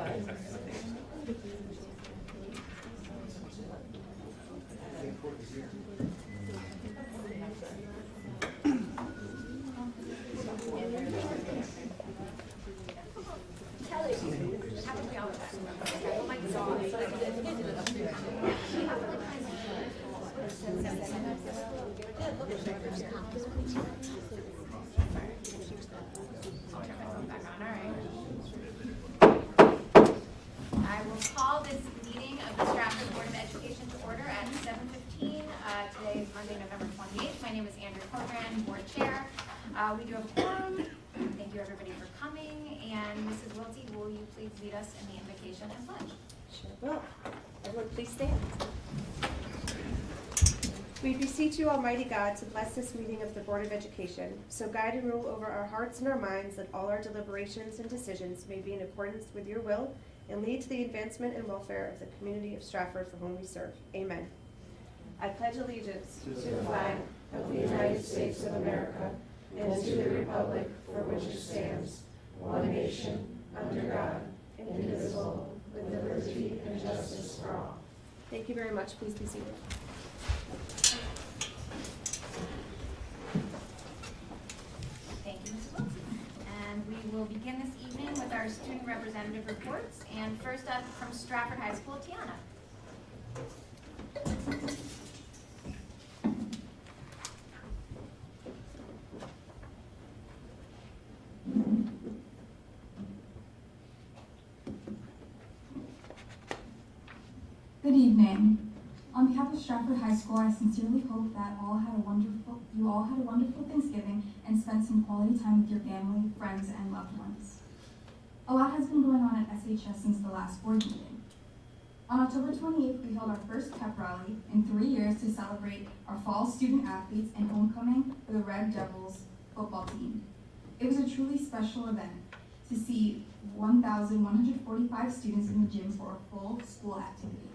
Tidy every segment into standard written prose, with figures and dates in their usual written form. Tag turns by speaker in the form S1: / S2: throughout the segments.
S1: I will call this meeting of the Stratford Board of Education to order at 7:15. Today is Monday, November 28th. My name is Andrew Corcoran, Board Chair. We do have a quorum. Thank you everybody for coming. And Mrs. Wiltie, will you please lead us in the invocation and pledge?
S2: Sure will. Everyone please stand. We beseech you, Almighty God, to bless this meeting of the Board of Education, so guide and rule over our hearts and our minds, that all our deliberations and decisions may be in accordance with your will and lead to the advancement and welfare of the community of Stratford for whom we serve. Amen. I pledge allegiance
S3: to the flag of the United States of America and to the republic for which it stands, one nation, under God, indivisible, with liberty and justice for all.
S2: Thank you very much. Please be seated.
S1: Thank you, Mrs. Wiltie. And we will begin this evening with our student representative reports. And first up from Stratford High School, Tiana.
S4: Good evening. On behalf of Stratford High School, I sincerely hope that you all had a wonderful Thanksgiving and spent some quality time with your family, friends, and loved ones. A lot has been going on at SHS since the last board meeting. On October 28th, we held our first pep rally in 3 years to celebrate our fall student athletes and homecoming for the Red Devils football team. It was a truly special event to see 1,145 students in the gym for a full school activity.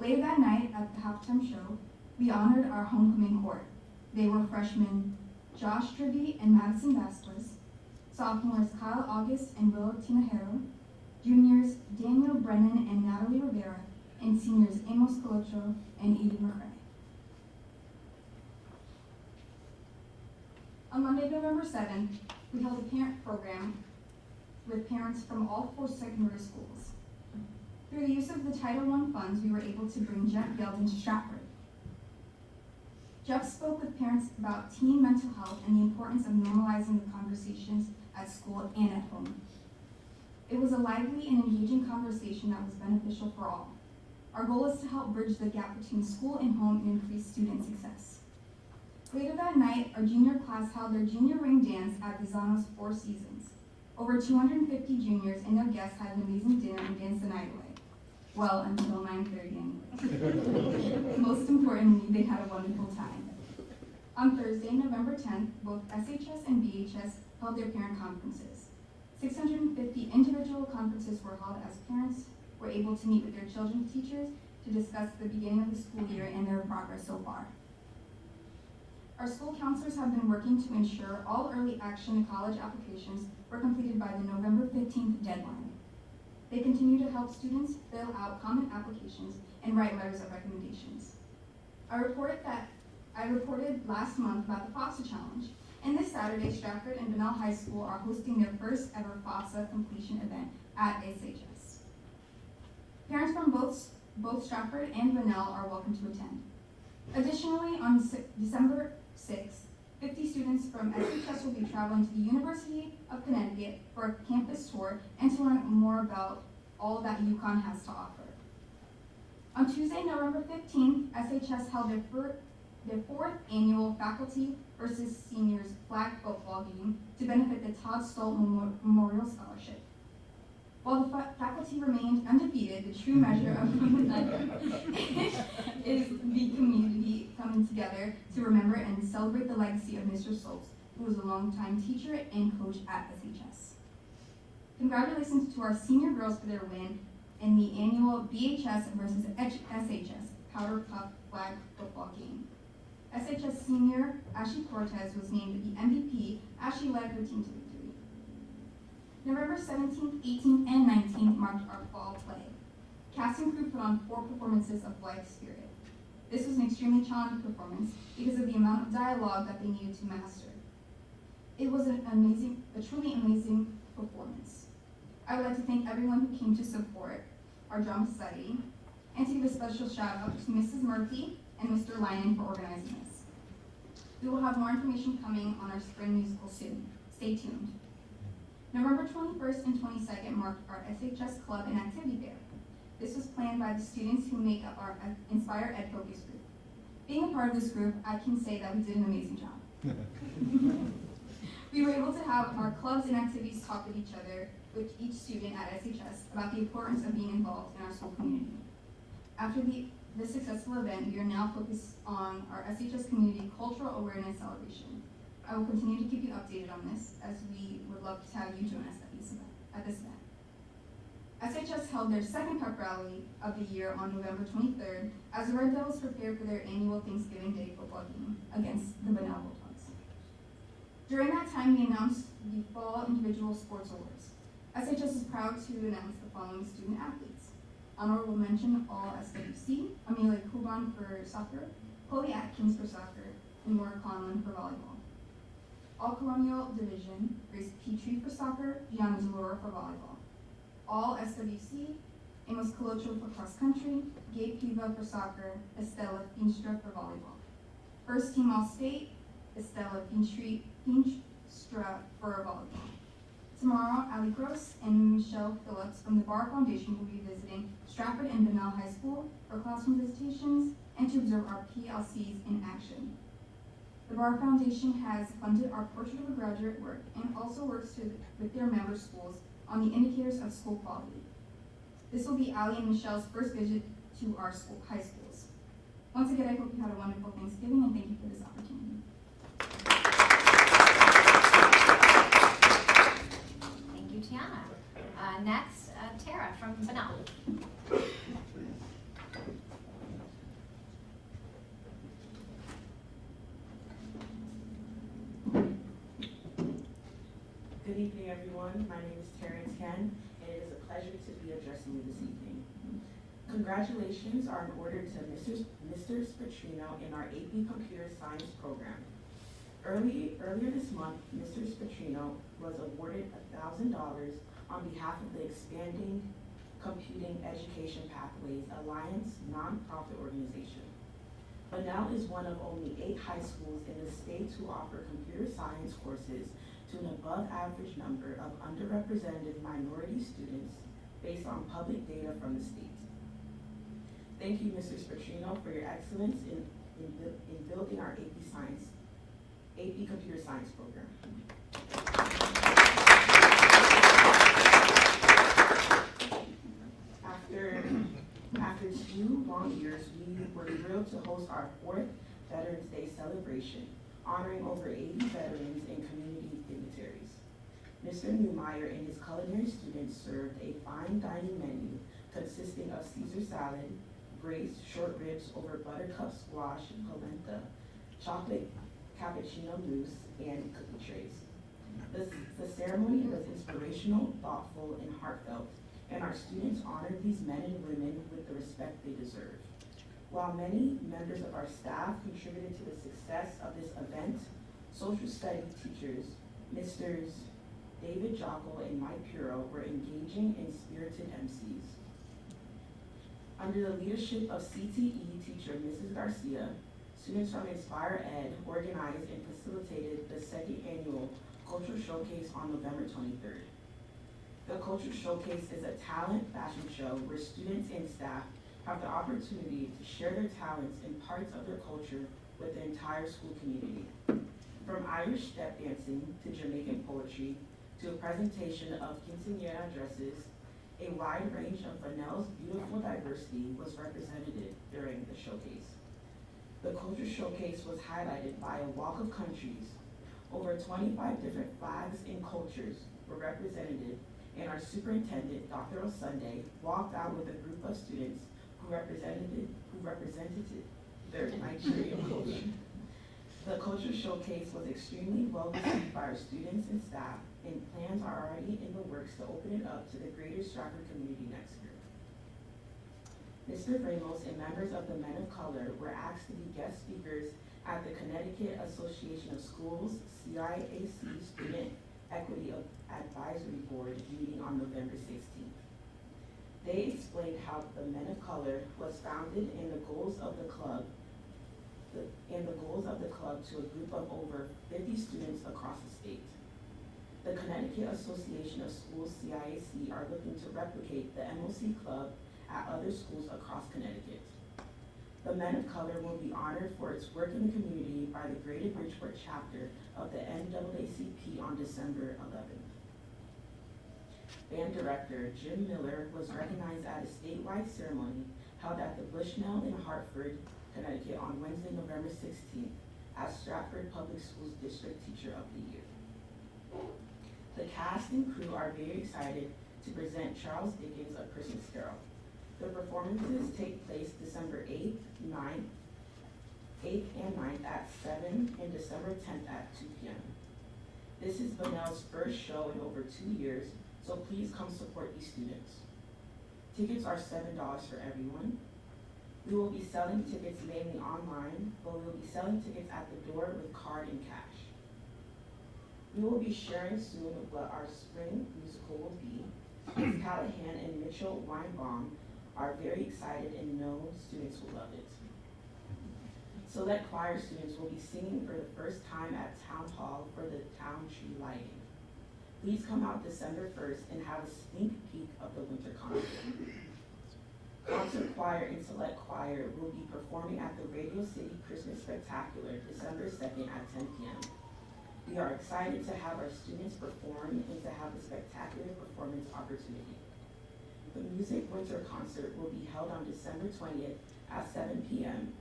S4: Later that night, at the halftime show, we honored our homecoming court. They were freshmen Josh Dribby and Madison Vasquez, sophomores Kyle August and Willow Tinajero, juniors Daniel Brennan and Natalie Rivera, and seniors Amos Colocho and Edie McRae. On Monday, November 7th, we held a parent program with parents from all 4 secondary schools. Through the use of the Title I funds, we were able to bring Jeff Yeldon to Stratford. Jeff spoke with parents about teen mental health and the importance of normalizing the conversations at school and at home. It was a lively and engaging conversation that was beneficial for all. Our goal is to help bridge the gap between school and home and increase student success. Later that night, our junior class held their junior ring dance at Visano's Four Seasons. Over 250 juniors and their guests had an amazing dinner and danced the night away. Well, until 9:30 anyway. Most importantly, they had a wonderful time. On Thursday, November 10th, both SHS and BHS held their parent conferences. 650 individual conferences were held as parents were able to meet with their children's teachers to discuss the beginning of the school year and their progress so far. Our school counselors have been working to ensure all early action college applications were completed by the November 15th deadline. They continue to help students fill out common applications and write letters of recommendations. I reported last month about the FAFSA challenge, and this Saturday, Stratford and Bunnell High School are hosting their first ever FAFSA completion event at SHS. Parents from both Stratford and Bunnell are welcome to attend. Additionally, on December 6th, 50 students from SHS will be traveling to the University of Connecticut for a campus tour and to learn more about all that UConn has to offer. On Tuesday, November 15th, SHS held their 4th annual Faculty versus Seniors Flag Football game to benefit the Todd Stolt Memorial Scholarship. While the faculty remained undefeated, the true measure of is the community coming together to remember and celebrate the legacy of Mr. Stoltz, who was a longtime teacher and coach at SHS. Congratulations to our senior girls for their win in the annual BHS versus SHS Powder Puff Flag Football game. SHS senior Ashley Cortez was named the MVP as she led her team to victory. November 17th, 18th, and 19th marked our fall play. Cast and crew put on 4 performances of Life Spirit. This was an extremely challenging performance because of the amount of dialogue that they needed to master. It was a truly amazing performance. I would like to thank everyone who came to support our drama society and to give a special shout out to Mrs. Murphy and Mr. Lyman for organizing this. We will have more information coming on our spring musical soon. Stay tuned. November 21st and 22nd marked our SHS Club and Activity Fair. This was planned by the students who make up our Inspire Ed Focus group. Being a part of this group, I can say that we did an amazing job. We were able to have our clubs and activities talk with each other, with each student at SHS, about the importance of being involved in our school community. After this successful event, we are now focused on our SHS Community Cultural Awareness Celebration. I will continue to keep you updated on this, as we would love to have you join us at this event. SHS held their second pep rally of the year on November 23rd, as the Red Devils prepared for their annual Thanksgiving Day football game against the Bunnell Bulldogs. During that time, we announced the Fall Individual Sports Awards. SHS is proud to announce the following student athletes. Honorable mention, all SWC, Amelia Kuban for soccer, Chloe Atkins for soccer, and Laura Conlon for volleyball. All Colonial Division, Grace Petrie for soccer, Gianna Zalora for volleyball. All SWC, Amos Colocho for cross country, Gabe Piva for soccer, Estella Finstra for volleyball. First team All-State, Estella Finstra for volleyball. Tomorrow, Ali Gross and Michelle Phillips from the Barr Foundation will be visiting Stratford and Bunnell High School for classroom visitations and to observe our PLCs in action. The Barr Foundation has funded our Portrait of a Graduate work and also works with their member schools on the indicators of school quality. This will be Ali and Michelle's first visit to our high schools. Once again, I hope you had a wonderful Thanksgiving and thank you for this opportunity.
S1: Thank you, Tiana. Next, Tara from Bunnell.
S5: Good evening, everyone. My name is Terrence Ken, and it is a pleasure to be addressing you this evening. Congratulations are in order to Mr. Spatrino in our AP Computer Science program. Earlier this month, Mr. Spatrino was awarded $1,000 on behalf of the Expanding Computing Education Pathways Alliance nonprofit organization. Bunnell is one of only 8 high schools in the state to offer computer science courses to an above average number of underrepresented minority students based on public data from the state. Thank you, Mr. Spatrino, for your excellence in building our AP Computer Science program. After 2 long years, we were thrilled to host our 4th Veterans Day celebration, honoring over 80 veterans and community dignitaries. Mr. Newmeyer and his culinary students served a fine dining menu consisting of Caesar salad, braised short ribs over buttercup squash and polenta, chocolate cappuccino mousse, and cookie trays. The ceremony was inspirational, thoughtful, and heartfelt, and our students honored these men and women with the respect they deserve. While many members of our staff contributed to the success of this event, social studies teachers, Mr. David Jockel and Mike Puro, were engaging and spirited MCs. Under the leadership of CTE teacher Mrs. Garcia, students from Inspire Ed organized and facilitated the 2nd annual Culture Showcase on November 23rd. The Culture Showcase is a talent fashion show where students and staff have the opportunity to share their talents and parts of their culture with the entire school community. From Irish step dancing to Jamaican poetry to a presentation of quinceañera dresses, a wide range of Bunnell's beautiful diversity was represented during the showcase. The Culture Showcase was highlighted by a walk of countries. Over 25 different flags and cultures were represented, and our superintendent, Dr. Osunde, walked out with a group of students who represented their Nigerian culture. The Culture Showcase was extremely well received by our students and staff, and plans are already in the works works to open it up to the greater Stratford community next year. Mr. Ramos and members of the Men of Color were asked to be guest speakers at the Connecticut Association of Schools CIAC Student Equity Advisory Board meeting on November 16th. They explained how the Men of Color was founded and the goals of the club to a group of over 50 students across the state. The Connecticut Association of Schools CIAC are looking to replicate the MOC club at other schools across Connecticut. The Men of Color will be honored for its work in the community by the Greater Bridgeport chapter of the NAACP on December 11th. Band director Jim Miller was recognized at a statewide ceremony held at the Bushnell in Hartford, Connecticut on Wednesday, November 16th as Stratford Public Schools District Teacher of the Year. The cast and crew are very excited to present Charles Dickens' A Christmas Carol. The performances take place December 8th and 9th at 7 and December 10th at 2 p.m. This is Bunnell's first show in over 2 years, so please come support these students. Tickets are $7 for everyone. We will be selling tickets mainly online, but we will be selling tickets at the door with card and cash. We will be sharing soon what our spring musical will be. Ms. Callahan and Mitchell Weinbaum are very excited and know students will love it. Select choir students will be singing for the first time at Town Hall for the town tree lighting. Please come out December 1st and have a sneak peek of the winter concert. Concert choir and select choir will be performing at the Radio City Christmas Spectacular December 2nd at 10 p.m. We are excited to have our students perform and to have a spectacular performance opportunity. The Music Winter Concert will be held on December 20th at 7 p.m.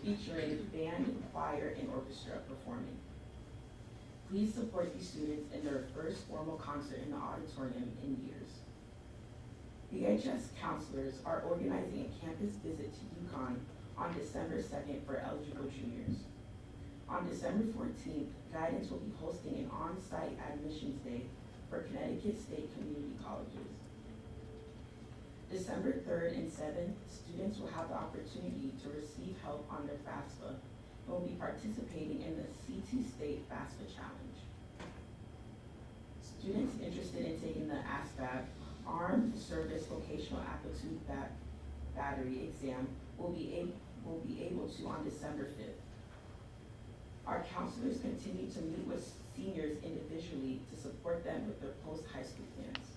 S5: featuring band, choir, and orchestra performing. Please support these students in their first formal concert in the auditorium in years. VHS counselors are organizing a campus visit to UConn on December 2nd for eligible juniors. On December 14th, Guidance will be hosting an on-site admissions day for Connecticut State Community Colleges. December 3rd and 7th, students will have the opportunity to receive help on their FAFSA and will be participating in the CT State FAFSA Challenge. Students interested in taking the ASVAB Armed Service Vocational Aptitude Battery exam will be able to on December 5th. Our counselors continue to meet with seniors individually to support them with their post-high school plans.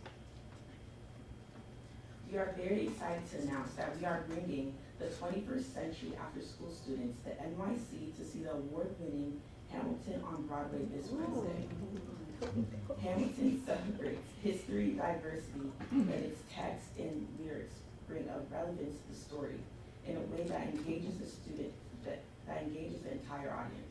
S5: We are very excited to announce that we are bringing the 21st Century After-School students to NYC to see the award-winning Hamilton on Broadway this Wednesday. Hamilton celebrates history, diversity, and its text and lyrics bring a relevance to the story in a way that engages the student, that engages the entire audience.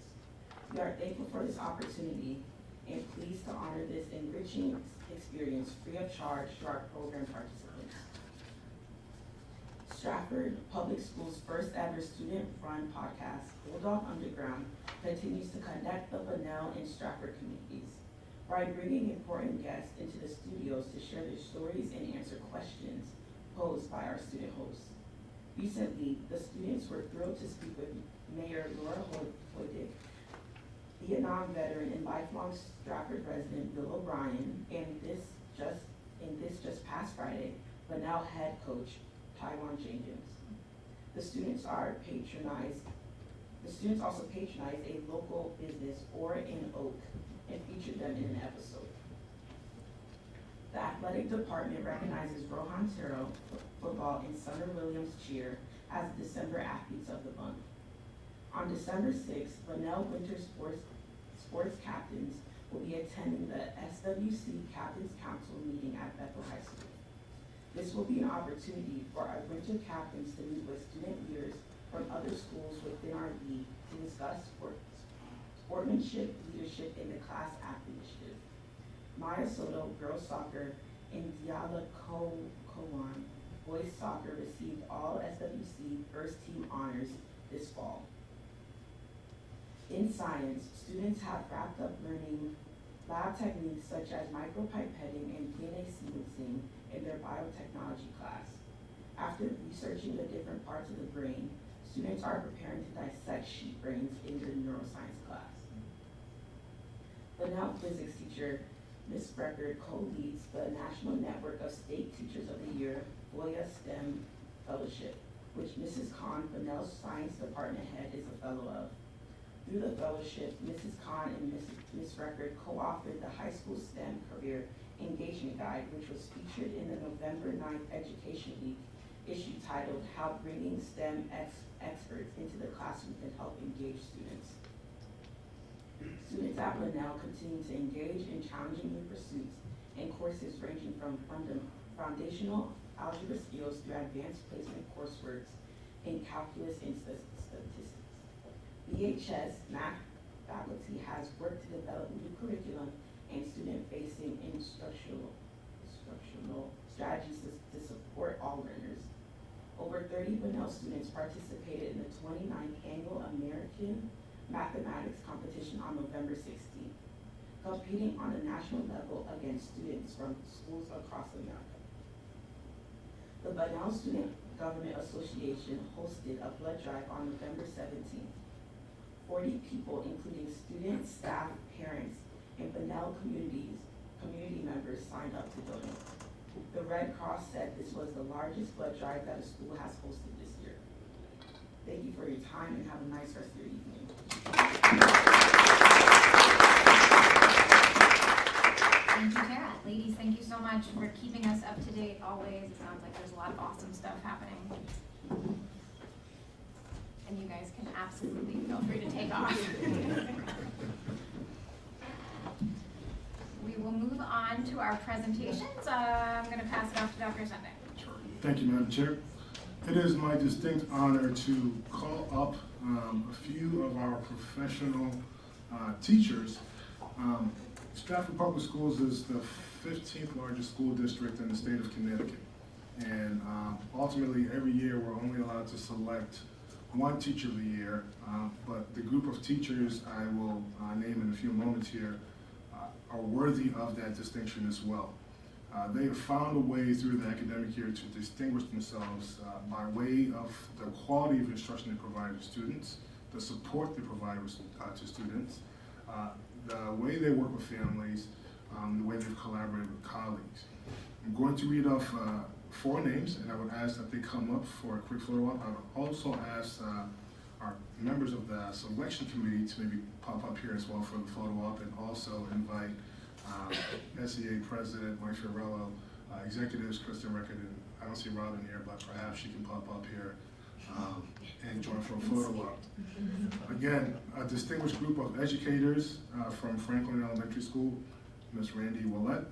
S5: We are thankful for this opportunity and pleased to honor this enriching experience free of charge to our program participants. Stratford Public Schools' first ever student-run podcast, Bulldog Underground, continues to connect the Bunnell and Stratford communities by bringing important guests into the studios to share their stories and answer questions posed by our student hosts. Recently, the students were thrilled to speak with Mayor Laura Hoydick, Vietnam veteran and lifelong Stratford resident Bill O'Brien, and this just past Friday, Bunnell head coach Taiwan Jenkins. The students also patronized a local business, Or in Oak, and featured them in an episode. The athletic department recognizes Rohan Tero football and Summer Williams cheer as December athletes of the month. On December 6th, Bunnell Winter Sports Captains will be attending the SWC Captains Council meeting at Bethel High School. This will be an opportunity for our winter captains to meet with student leaders from other schools within our league to discuss sportsmanship, leadership, and the class act initiative. Maya Soto, girls soccer, and Diala Kowan, boys soccer, received all SWC first team honors this fall. In science, students have wrapped up learning lab techniques such as micropipetting and DNA sequencing in their biotechnology class. After researching the different parts of the brain, students are preparing to dissect sheep brains in their neuroscience class. The now physics teacher, Ms. Brecker, co-leads the National Network of State Teachers of the Year, FOIA STEM Fellowship, which Mrs. Khan, Bunnell's Science Department head, is a fellow of. Through the fellowship, Mrs. Khan and Ms. Brecker co-authored the High School STEM Career Engagement Guide, which was featured in the November 9th Education Week issue titled How Bringing STEM Experts into the Classroom Can Help Engage Students. Students at Bunnell continue to engage in challenging new pursuits and courses ranging from foundational algebra skills through advanced placement coursework in calculus and statistics. BHS math faculty has worked to develop new curriculum and student-facing instructional strategies to support all learners. Over 30 Bunnell students participated in the 29th Annual American Mathematics Competition on November 16th, competing on a national level against students from schools across America. The Bunnell Student Government Association hosted a blood drive on November 17th. 40 people, including students, staff, parents, and Bunnell community members signed up to donate. The Red Cross said this was the largest blood drive that a school has hosted this year. Thank you for your time and have a nice rest of your evening.
S1: Thank you, Tara. Ladies, thank you so much for keeping us up to date always. It sounds like there's a lot of awesome stuff happening. And you guys can absolutely feel free to take off. We will move on to our presentations. I'm going to pass it off to Dr. Sunday.
S6: Sure. Thank you, Madam Chair. It is my distinct honor to call up a few of our professional teachers. Stratford Public Schools is the 15th largest school district in the state of Connecticut. And ultimately, every year we're only allowed to select one teacher of the year, but the group of teachers I will name in a few moments here are worthy of that distinction as well. They have found a way through the academic year to distinguish themselves by way of the quality of instruction they provide to students, the support they provide to students, the way they work with families, the way they've collaborated with colleagues. I'm going to read off 4 names, and I would ask that they come up for a quick photo op. I would also ask our members of the selection committee to maybe pop up here as well for the photo op, and also invite SEA President Mike Fiorello, executives Kristen Rickard, and I don't see Robin here, but perhaps she can pop up here and join for a photo op. Again, a distinguished group of educators from Franklin Elementary School, Ms. Randy Willett.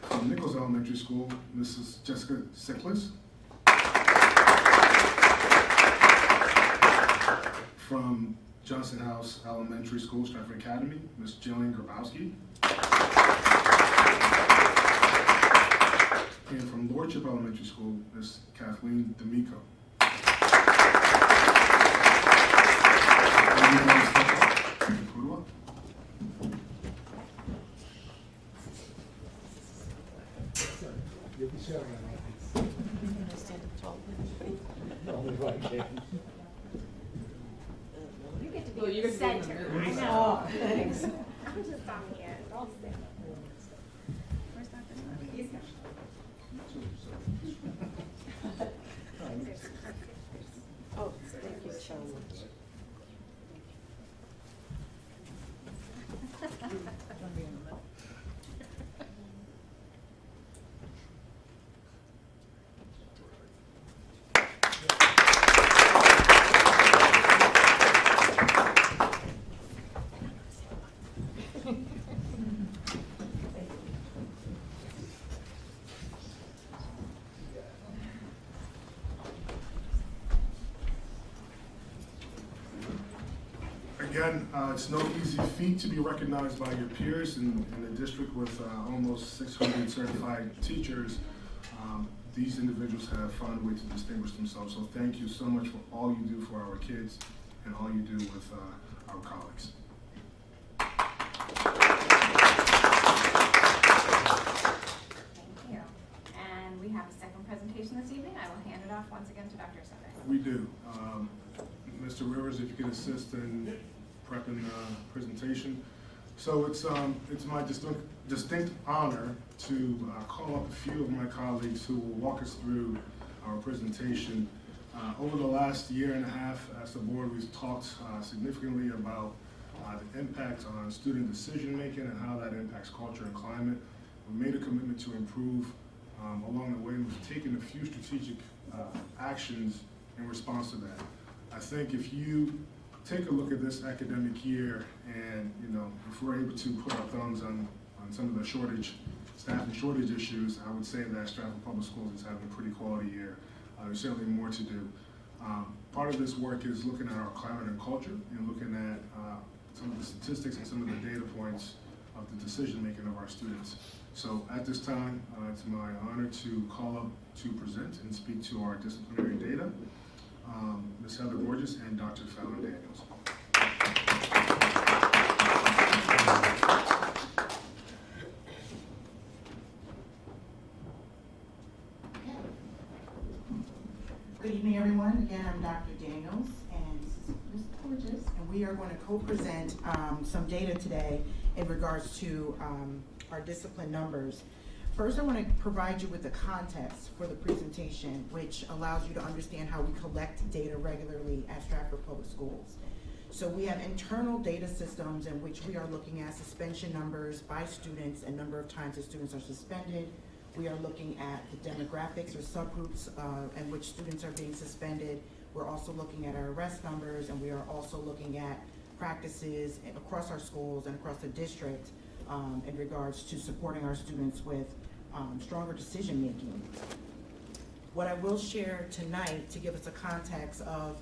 S6: From Nichols Elementary School, Mrs. Jessica Sickles. From Johnson House Elementary School, Stratford Academy, Ms. Jillian Grabowski. And from Lordship Elementary School, Ms. Kathleen D'Amico.
S3: You'll be sharing that, right? No, I can't.
S1: You get to be in the center. I know.
S3: Oh, thanks.
S1: I'm just on the end. I'll stay. Where's Dr. Sunday? He's got
S3: Oh, thank you so much.
S6: Again, it's no easy feat to be recognized by your peers in the district with almost 600 certified teachers. These individuals have found a way to distinguish themselves, so thank you so much for all you do for our kids and all you do with our colleagues.
S1: Thank you. And we have a second presentation this evening. I will hand it off once again to Dr. Sutter.
S6: We do. Mr. Rivers, if you could assist in prepping the presentation. So it's my distinct honor to call up a few of my colleagues who will walk us through our presentation. Over the last year and a half, as the board, we've talked significantly about the impact on student decision making and how that impacts culture and climate. We made a commitment to improve along the way, and we've taken a few strategic actions in response to that. I think if you take a look at this academic year and, if we're able to put our thumbs on some of the staffing shortage issues, I would say that Stratford Public Schools is having a pretty quality year. There's certainly more to do. Part of this work is looking at our climate and culture and looking at some of the statistics and some of the data points of the decision making of our students. So at this time, it's my honor to call up to present and speak to our disciplinary data, Ms. Heather Borges and Dr. Fallon Daniels.
S5: Good evening, everyone. Again, I'm Dr. Daniels and Ms. Borges, and we are going to co-present some data today in regards to our discipline numbers. First, I want to provide you with the context for the presentation, which allows you to understand how we collect data regularly at Stratford Public Schools. So we have internal data systems in which we are looking at suspension numbers by students and number of times that students are suspended. We are looking at the demographics or subgroups in which students are being suspended. We're also looking at our arrest numbers, and we are also looking at practices across our schools and across the district in regards to supporting our students with stronger decision making. What I will share tonight to give us a context of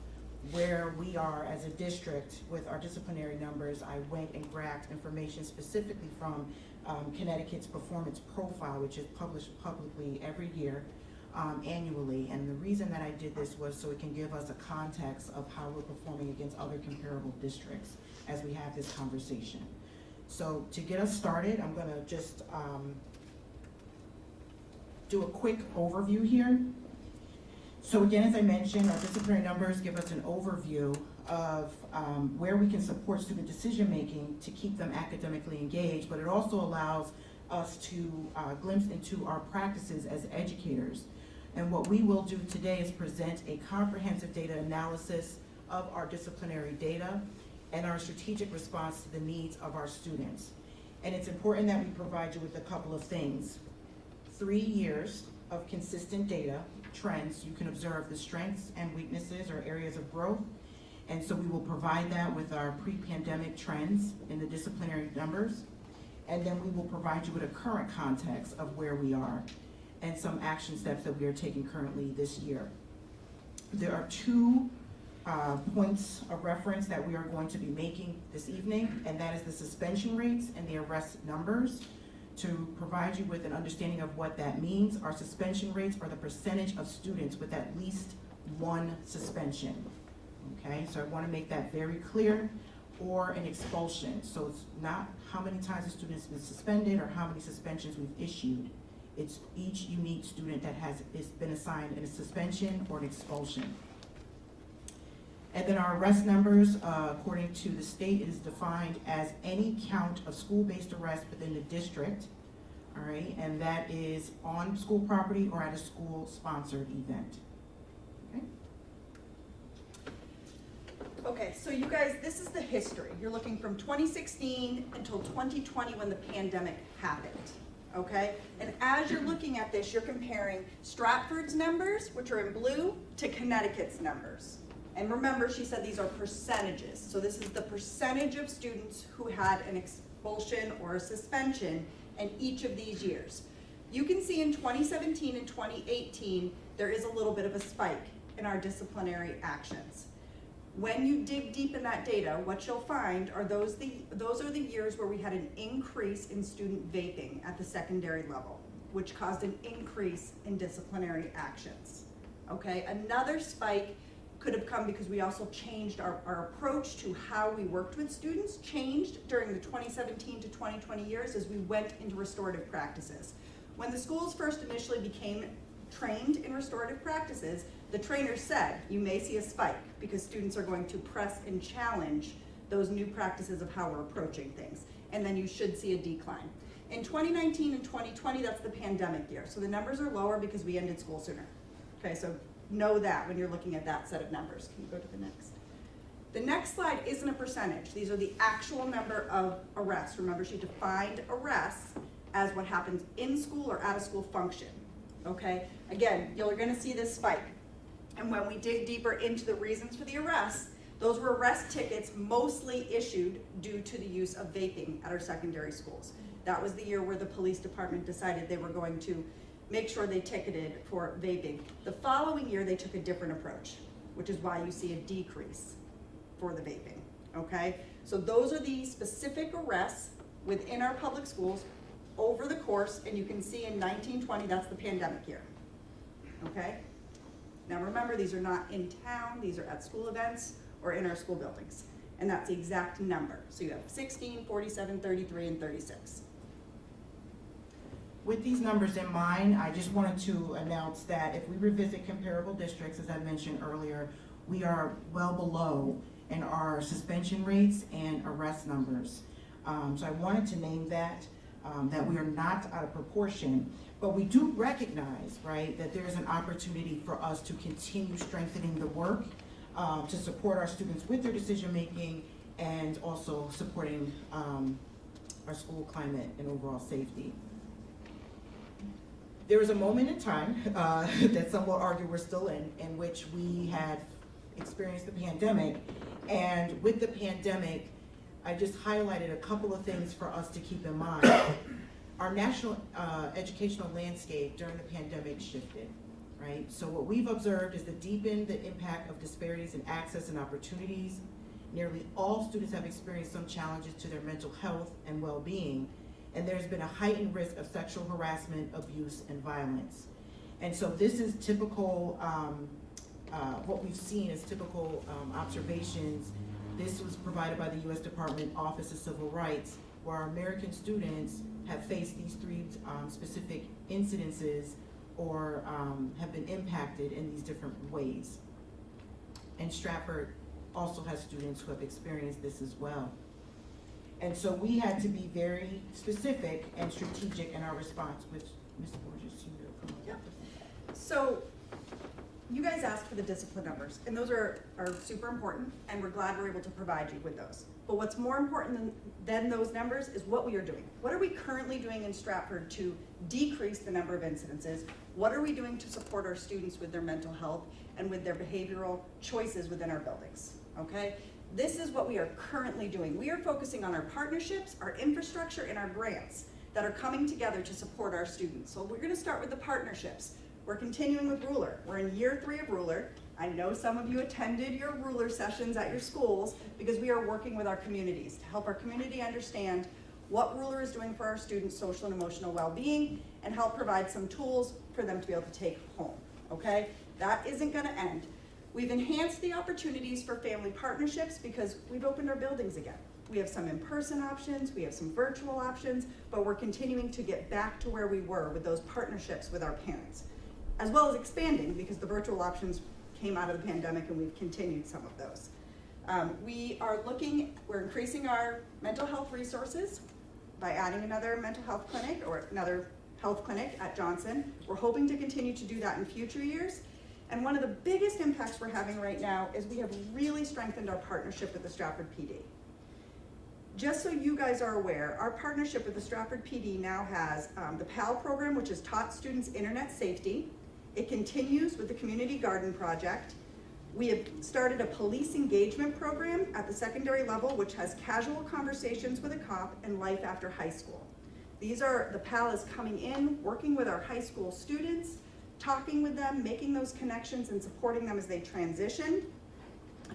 S5: where we are as a district with our disciplinary numbers, I went and grabbed information specifically from Connecticut's performance profile, which is published publicly every year, annually. And the reason that I did this was so it can give us a context of how we're performing against other comparable districts as we have this conversation. So to get us started, I'm gonna just do a quick overview here. So again, as I mentioned, our disciplinary numbers give us an overview of where we can support student decision making to keep them academically engaged, but it also allows us to glimpse into our practices as educators. And what we will do today is present a comprehensive data analysis of our disciplinary data and our strategic response to the needs of our students. And it's important that we provide you with a couple of things. 3 years of consistent data, trends, you can observe the strengths and weaknesses or areas of growth. And so we will provide that with our pre-pandemic trends in the disciplinary numbers. And then we will provide you with a current context of where we are and some action steps that we are taking currently this year. There are 2 points of reference that we are going to be making this evening, and that is the suspension rates and the arrest numbers. To provide you with an understanding of what that means, our suspension rates are the percentage of students with at least 1 suspension. Okay, so I want to make that very clear. Or an expulsion. So it's not how many times a student has been suspended or how many suspensions we've issued. It's each unique student that has been assigned a suspension or an expulsion. And then our arrest numbers, according to the state, is defined as any count of school-based arrest within the district, all right, and that is on school property or at a school-sponsored event. Okay.
S7: Okay, so you guys, this is the history. You're looking from 2016 until 2020 when the pandemic happened, okay? And as you're looking at this, you're comparing Stratford's numbers, which are in blue, to Connecticut's numbers. And remember, she said these are percentages. So this is the percentage of students who had an expulsion or a suspension in each of these years. You can see in 2017 and 2018, there is a little bit of a spike in our disciplinary actions. When you dig deep in that data, what you'll find are those are the years where we had an increase in student vaping at the secondary level, which caused an increase in disciplinary actions. Okay, another spike could have come because we also changed our approach to how we worked with students, changed during the 2017 to 2020 years as we went into restorative practices. When the schools first initially became trained in restorative practices, the trainer said, you may see a spike because students are going to press and challenge those new practices of how we're approaching things. And then you should see a decline. In 2019 and 2020, that's the pandemic year. So the numbers are lower because we ended school sooner. Okay, so know that when you're looking at that set of numbers. Can you go to the next? The next slide isn't a percentage. These are the actual number of arrests. Remember, she defined arrests as what happens in school or out of school function. Okay, again, you're gonna see this spike. And when we dig deeper into the reasons for the arrests, those were arrest tickets mostly issued due to the use of vaping at our secondary schools. That was the year where the police department decided they were going to make sure they ticketed for vaping. The following year, they took a different approach, which is why you see a decrease for the vaping, okay? So those are the specific arrests within our public schools over the course, and you can see in 1920, that's the pandemic year, okay? Now remember, these are not in town, these are at school events or in our school buildings. And that's the exact number. So you have 16, 47, 33, and 36.
S5: With these numbers in mind, I just wanted to announce that if we revisit comparable districts, as I mentioned earlier, we are well below in our suspension rates and arrest numbers. So I wanted to name that we are not out of proportion, but we do recognize, right, that there's an opportunity for us to continue strengthening the work to support our students with their decision making and also supporting our school climate and overall safety. There was a moment in time that some will argue we're still in which we had experienced the pandemic, and with the pandemic, I just highlighted a couple of things for us to keep in mind. Our national educational landscape during the pandemic shifted, right? So what we've observed is the impact of disparities in access and opportunities. Nearly all students have experienced some challenges to their mental health and well-being, and there's been a heightened risk of sexual harassment, abuse, and violence. And so this is typical, what we've seen is typical observations. This was provided by the U.S. Department Office of Civil Rights, where our American students have faced these three specific incidences or have been impacted in these different ways. And Stratford also has students who have experienced this as well. And so we had to be very specific and strategic in our response, which Ms. Borges, you will come up with.
S7: So you guys asked for the discipline numbers, and those are super important, and we're glad we're able to provide you with those. But what's more important than those numbers is what we are doing. What are we currently doing in Stratford to decrease the number of incidences? What are we doing to support our students with their mental health and with their behavioral choices within our buildings, okay? This is what we are currently doing. We are focusing on our partnerships, our infrastructure, and our grants that are coming together to support our students. So we're gonna start with the partnerships. We're continuing with Ruler. We're in year 3 of Ruler. I know some of you attended your Ruler sessions at your schools because we are working with our communities to help our community understand what Ruler is doing for our students' social and emotional well-being and help provide some tools for them to be able to take home, okay? That isn't gonna end. We've enhanced the opportunities for family partnerships because we've opened our buildings again. We have some in-person options, we have some virtual options, but we're continuing to get back to where we were with those partnerships with our parents, as well as expanding because the virtual options came out of the pandemic and we've continued some of those. We're increasing our mental health resources by adding another mental health clinic or another health clinic at Johnson. We're hoping to continue to do that in future years. And one of the biggest impacts we're having right now is we have really strengthened our partnership with the Stratford PD. Just so you guys are aware, our partnership with the Stratford PD now has the PAL program, which has taught students internet safety. It continues with the Community Garden Project. We have started a police engagement program at the secondary level, which has casual conversations with a cop and life after high school. The PAL is coming in, working with our high school students, talking with them, making those connections and supporting them as they transition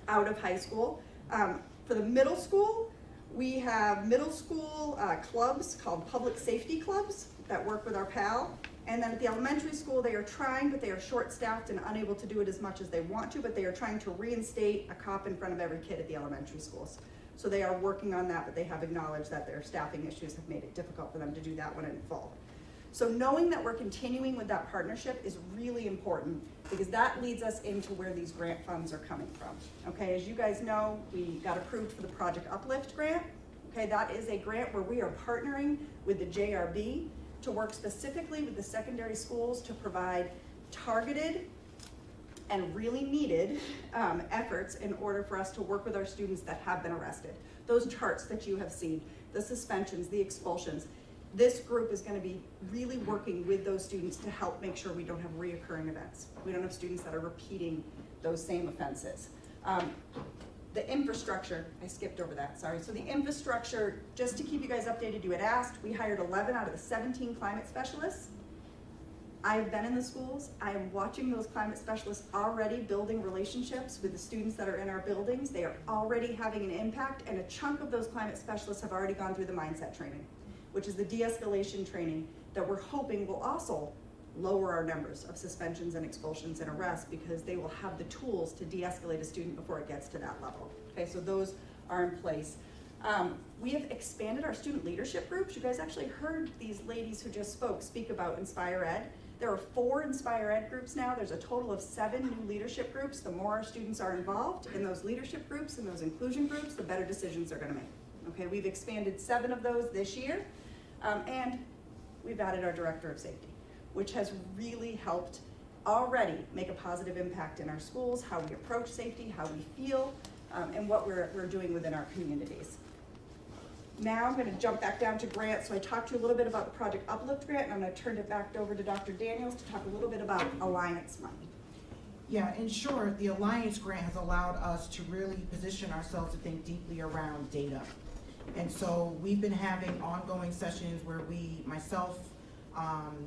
S7: out of high school. For the middle school, we have middle school clubs called public safety clubs that work with our PAL, And then at the elementary school, they are trying, but they are short-staffed and unable to do it as much as they want to, but they are trying to reinstate a cop in front of every kid at the elementary schools. So they are working on that, but they have acknowledged that their staffing issues have made it difficult for them to do that one in full. So knowing that we're continuing with that partnership is really important because that leads us into where these grant funds are coming from. Okay, as you guys know, we got approved for the Project Uplift grant. Okay, that is a grant where we are partnering with the JRB to work specifically with the secondary schools to provide targeted and really needed efforts in order for us to work with our students that have been arrested. Those charts that you have seen, the suspensions, the expulsions, this group is going to be really working with those students to help make sure we don't have reoccurring events. We don't have students that are repeating those same offenses. The infrastructure, I skipped over that, sorry. So the infrastructure, just to keep you guys updated, you had asked, we hired 11 out of the 17 climate specialists. I've been in the schools. I am watching those climate specialists already building relationships with the students that are in our buildings. They are already having an impact, and a chunk of those climate specialists have already gone through the mindset training, which is the de-escalation training that we're hoping will also lower our numbers of suspensions and expulsions and arrests because they will have the tools to de-escalate a student before it gets to that level. Okay, so those are in place. We have expanded our student leadership groups. You guys actually heard these ladies who just spoke speak about Inspire Ed. There are 4 Inspire Ed groups now. There's a total of 7 new leadership groups. The more our students are involved in those leadership groups and those inclusion groups, the better decisions they're gonna make. Okay, we've expanded 7 of those this year, and we've added our director of safety, which has really helped already make a positive impact in our schools, how we approach safety, how we feel, and what we're doing within our communities. Now I'm going to jump back down to grants. So I talked to you a little bit about the Project Uplift grant, and I'm going to turn it back over to Dr. Daniels to talk a little bit about Alliance money.
S5: Yeah, in short, the Alliance grant has allowed us to really position ourselves to think deeply around data. And so we've been having ongoing sessions where myself,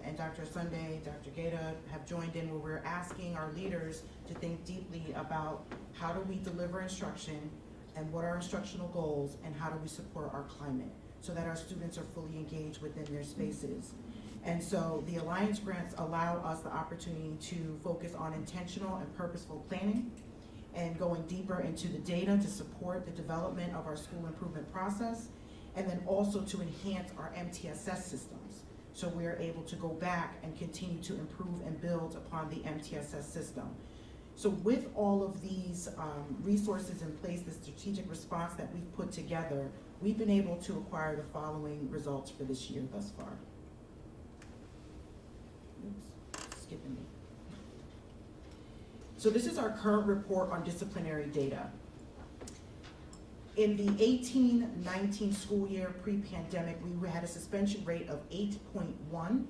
S5: and Dr. Sunday, Dr. Gata have joined in where we're asking our leaders to think deeply about how do we deliver instruction and what are our instructional goals and how do we support our climate so that our students are fully engaged within their spaces. And so the Alliance grants allow us the opportunity to focus on intentional and purposeful planning and going deeper into the data to support the development of our school improvement process, and then also to enhance our MTSS systems. So we're able to go back and continue to improve and build upon the MTSS system. So with all of these resources in place, the strategic response that we've put together, we've been able to acquire the following results for this year thus far. Oops, skipping me. So this is our current report on disciplinary data. In the 18-19 school year pre-pandemic, we had a suspension rate of 8.1.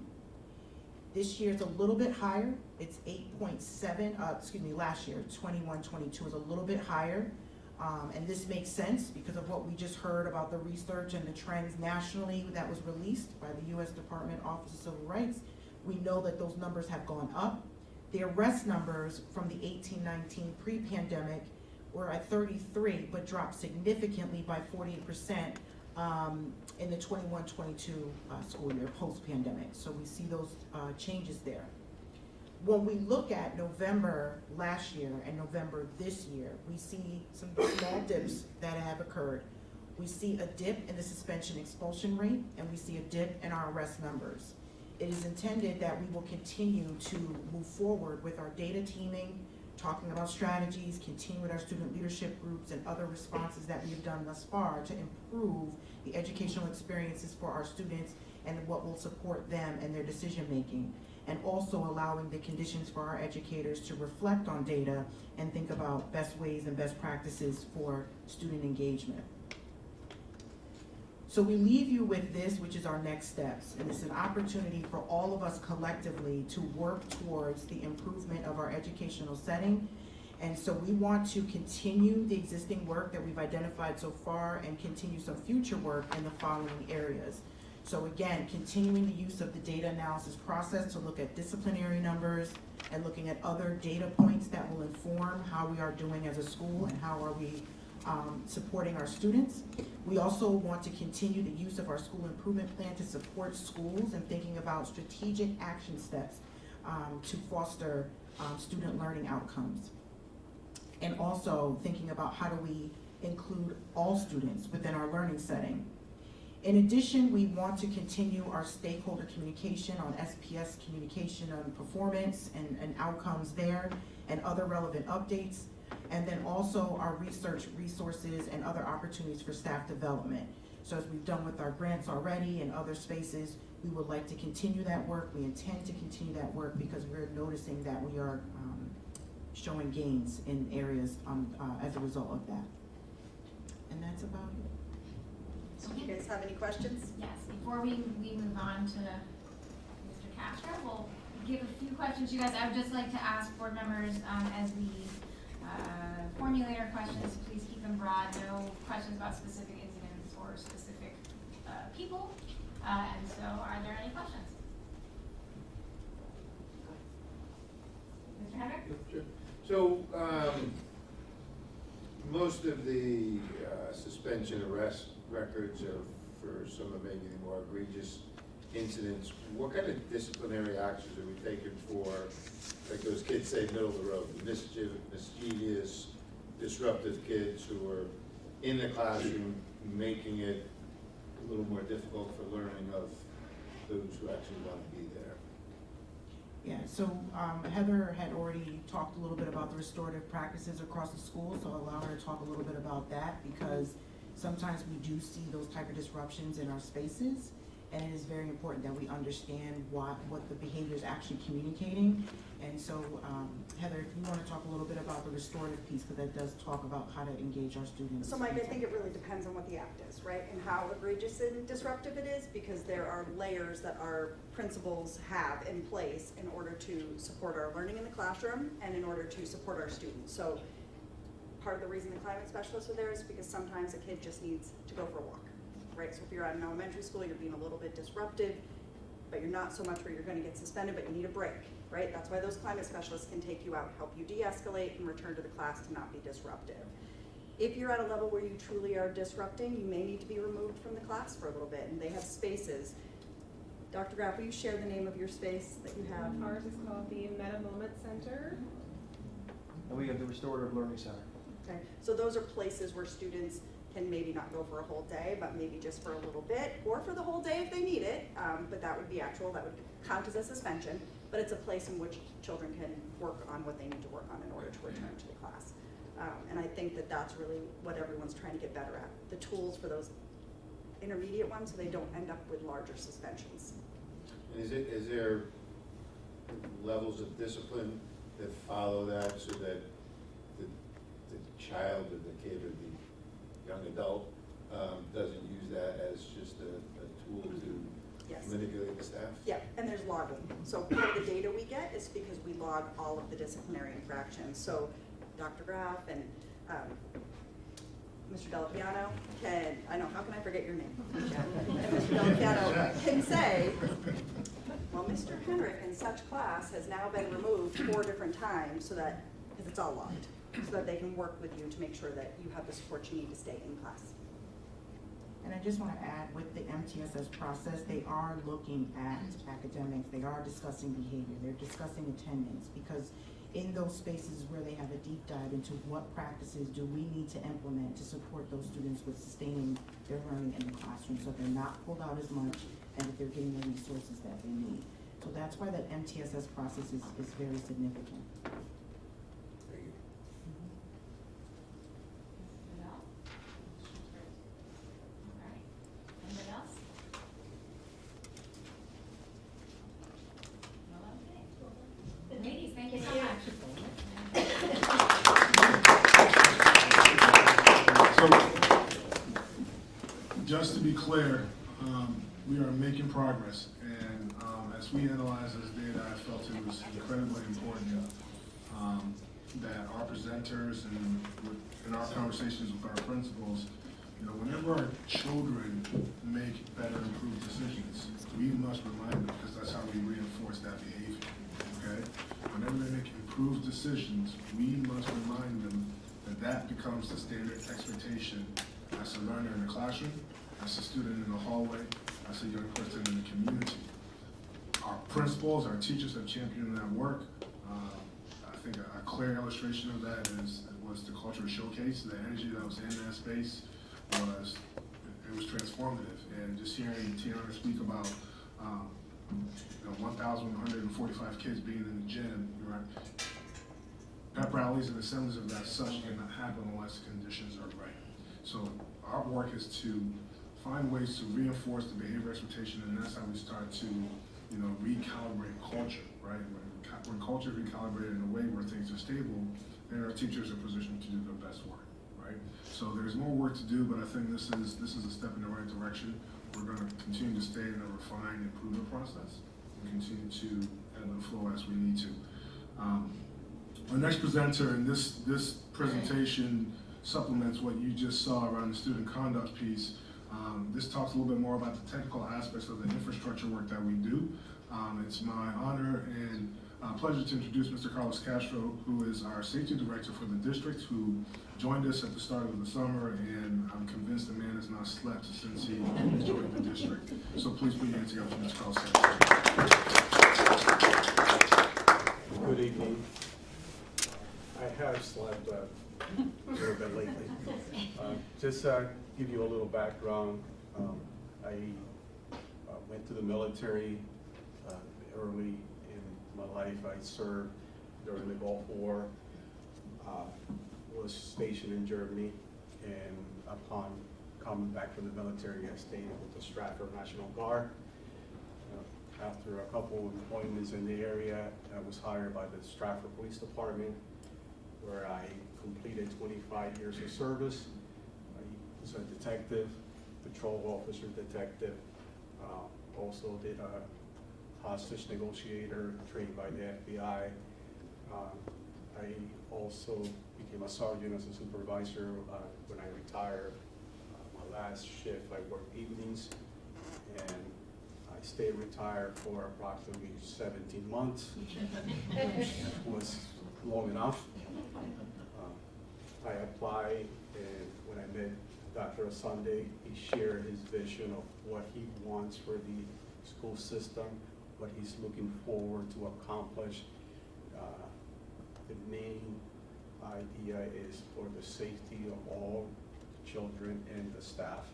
S5: This year it's a little bit higher. It's 8.7, last year, 21-22 is a little bit higher. And this makes sense because of what we just heard about the research and the trends nationally that was released by the U.S. Department Office of Civil Rights. We know that those numbers have gone up. The arrest numbers from the 18-19 pre-pandemic were at 33, but dropped significantly by 48% in the 21-22 school year post-pandemic. So we see those changes there. When we look at November last year and November this year, we see some small dips that have occurred. We see a dip in the suspension expulsion rate, and we see a dip in our arrest numbers. It is intended that we will continue to move forward with our data teaming, talking about strategies, continue with our student leadership groups and other responses that we've done thus far to improve the educational experiences for our students and what will support them and their decision making, and also allowing the conditions for our educators to reflect on data and think about best ways and best practices for student engagement. So we leave you with this, which is our next steps, and it's an opportunity for all of us collectively to work towards the improvement of our educational setting. And so we want to continue the existing work that we've identified so far and continue some future work in the following areas. So again, continuing the use of the data analysis process to look at disciplinary numbers and looking at other data points that will inform how we are doing as a school and how are we supporting our students. We also want to continue the use of our school improvement plan to support schools and thinking about strategic action steps to foster student learning outcomes. And also thinking about how do we include all students within our learning setting. In addition, we want to continue our stakeholder communication on SPS communication on performance and outcomes there and other relevant updates. And then also our research resources and other opportunities for staff development. So as we've done with our grants already and other spaces, we would like to continue that work. We intend to continue that work because we're noticing that we are showing gains in areas as a result of that. And that's about it.
S7: Do you guys have any questions?
S1: Yes, before we move on to Mr. Castro, we'll give a few questions. You guys, I would just like to ask board members as we formulate our questions, please keep them broad, no questions about specific incidents or specific people. And so are there any questions? Mr. Hendrick?
S8: Sure. So, most of the suspension arrest records are for some of maybe the more egregious incidents. What kind of disciplinary actions are we taking for, like those kids say, middle of the road, mischievous, disruptive kids who are in the classroom, making it a little more difficult for learning of those who actually want to be there?
S5: Yeah, so Heather had already talked a little bit about the restorative practices across the school, so I'll allow her to talk a little bit about that because sometimes we do see those type of disruptions in our spaces, and it is very important that we understand what the behavior is actually communicating. And so, Heather, if you want to talk a little bit about the restorative piece, because that does talk about how to engage our students.
S7: So Mike, I think it really depends on what the act is, right? And how egregious and disruptive it is, because there are layers that our principals have in place in order to support our learning in the classroom and in order to support our students. So part of the reason the climate specialists are there is because sometimes a kid just needs to go for a walk, right? So if you're at an elementary school, you're being a little bit disruptive, but you're not so much where you're gonna get suspended, but you need a break, right? That's why those climate specialists can take you out, help you de-escalate, and return to the class to not be disruptive. If you're at a level where you truly are disrupting, you may need to be removed from the class for a little bit, and they have spaces. Dr. Graff, will you share the name of your space that you have?
S2: Ours is called the Meta Moment Center.
S9: And we have the Restorative Learning Center.
S7: Okay, so those are places where students can maybe not go for a whole day, but maybe just for a little bit, or for the whole day if they need it, but that would be actual, that would count as a suspension, but it's a place in which children can work on what they need to work on in order to return to the class. And I think that that's really what everyone's trying to get better at, the tools for those intermediate ones so they don't end up with larger suspensions.
S8: And is there levels of discipline that follow that so that the child or the kid or the young adult doesn't use that as just a tool to
S7: Yes.
S8: manipulate the staff?
S7: Yeah, and there's logging. So part of the data we get is because we log all of the disciplinary infractions. So Dr. Graff and Mr. Delapiano can, I know, how can I forget your name? And Mr. Delapiano can say, well, Mr. Henrik in such class has now been removed 4 different times so that, because it's all logged, so that they can work with you to make sure that you have the support you need to stay in class.
S5: And I just want to add, with the MTSS process, they are looking at academics, they are discussing behavior, they're discussing attendance, because in those spaces where they have a deep dive into what practices do we need to implement to support those students with sustaining their learning in the classroom, so they're not pulled out as much and that they're getting the resources that they need. So that's why that MTSS process is very significant.
S8: Thank you.
S1: Anybody else? Well, okay. Ladies, thank you so much.
S6: So, just to be clear, we are making progress, and as we analyze this data, I felt it was incredibly important that our presenters and in our conversations with our principals, you know, whenever our children make better, improved decisions, we must remind them, because that's how we reinforce that behavior, okay? Whenever they make improved decisions, we must remind them that that becomes the standard expectation That's a learner in the classroom, that's a student in the hallway, that's a young person in the community. Our principals, our teachers have championed that work. I think a clear illustration of that was the cultural showcase. The energy that was in that space was transformative. And just hearing Tiana speak about 1,145 kids being in the gym, right? Pep rallies and assemblies of that such cannot happen unless the conditions are right. So our work is to find ways to reinforce the behavior expectation, and that's how we start to, recalibrate culture, right? When culture is recalibrated in a way where things are stable, then our teachers are positioned to do their best work, right? So there's more work to do, but I think this is a step in the right direction. We're going to continue to stay in a refined improvement process and continue to ebb and flow as we need to. Our next presenter, and this presentation supplements what you just saw around the student conduct piece. This talks a little bit more about the technical aspects of the infrastructure work that we do. It's my honor and pleasure to introduce Mr. Carlos Castro, who is our safety director for the district, who joined us at the start of the summer, and I'm convinced the man has not slept since he joined the district. So please put your hands together for Mr. Carlos Castro.
S10: Good evening. I have slept a little bit lately. Just give you a little background. I went to the military early in my life. I served during the Gulf War, was stationed in Germany, and upon coming back from the military, I stayed with the Stratford National Guard. After a couple of employments in the area, I was hired by the Stratford Police Department, where I completed 25 years of service. I was a detective, patrol officer detective, also did a hostage negotiator trained by the FBI. I also became a sergeant as a supervisor when I retired. My last shift, I worked evenings, and I stayed retired for approximately 17 months, which was long enough. I applied, and when I met Dr. Asande, he shared his vision of what he wants for the school system, what he's looking forward to accomplish. The main idea is for the safety of all children and the staff,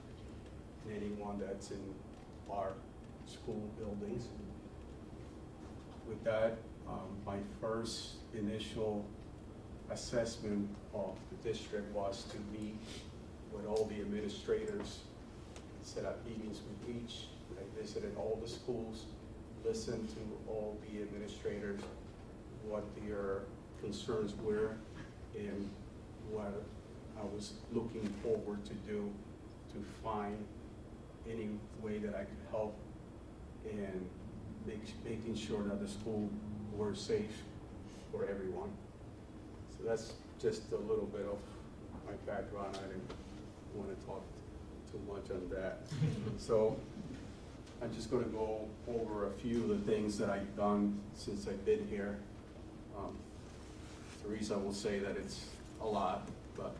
S10: and anyone that's in our school buildings. With that, my first initial assessment of the district was to meet with all the administrators, set up meetings with each. I visited all the schools, listened to all the administrators, what their concerns were, and what I was looking forward to do to find any way that I could help in making sure that the school were safe for everyone. So that's just a little bit of my background. I didn't want to talk too much on that. So I'm just going to go over a few of the things that I've done since I've been here. Teresa will say that it's a lot, but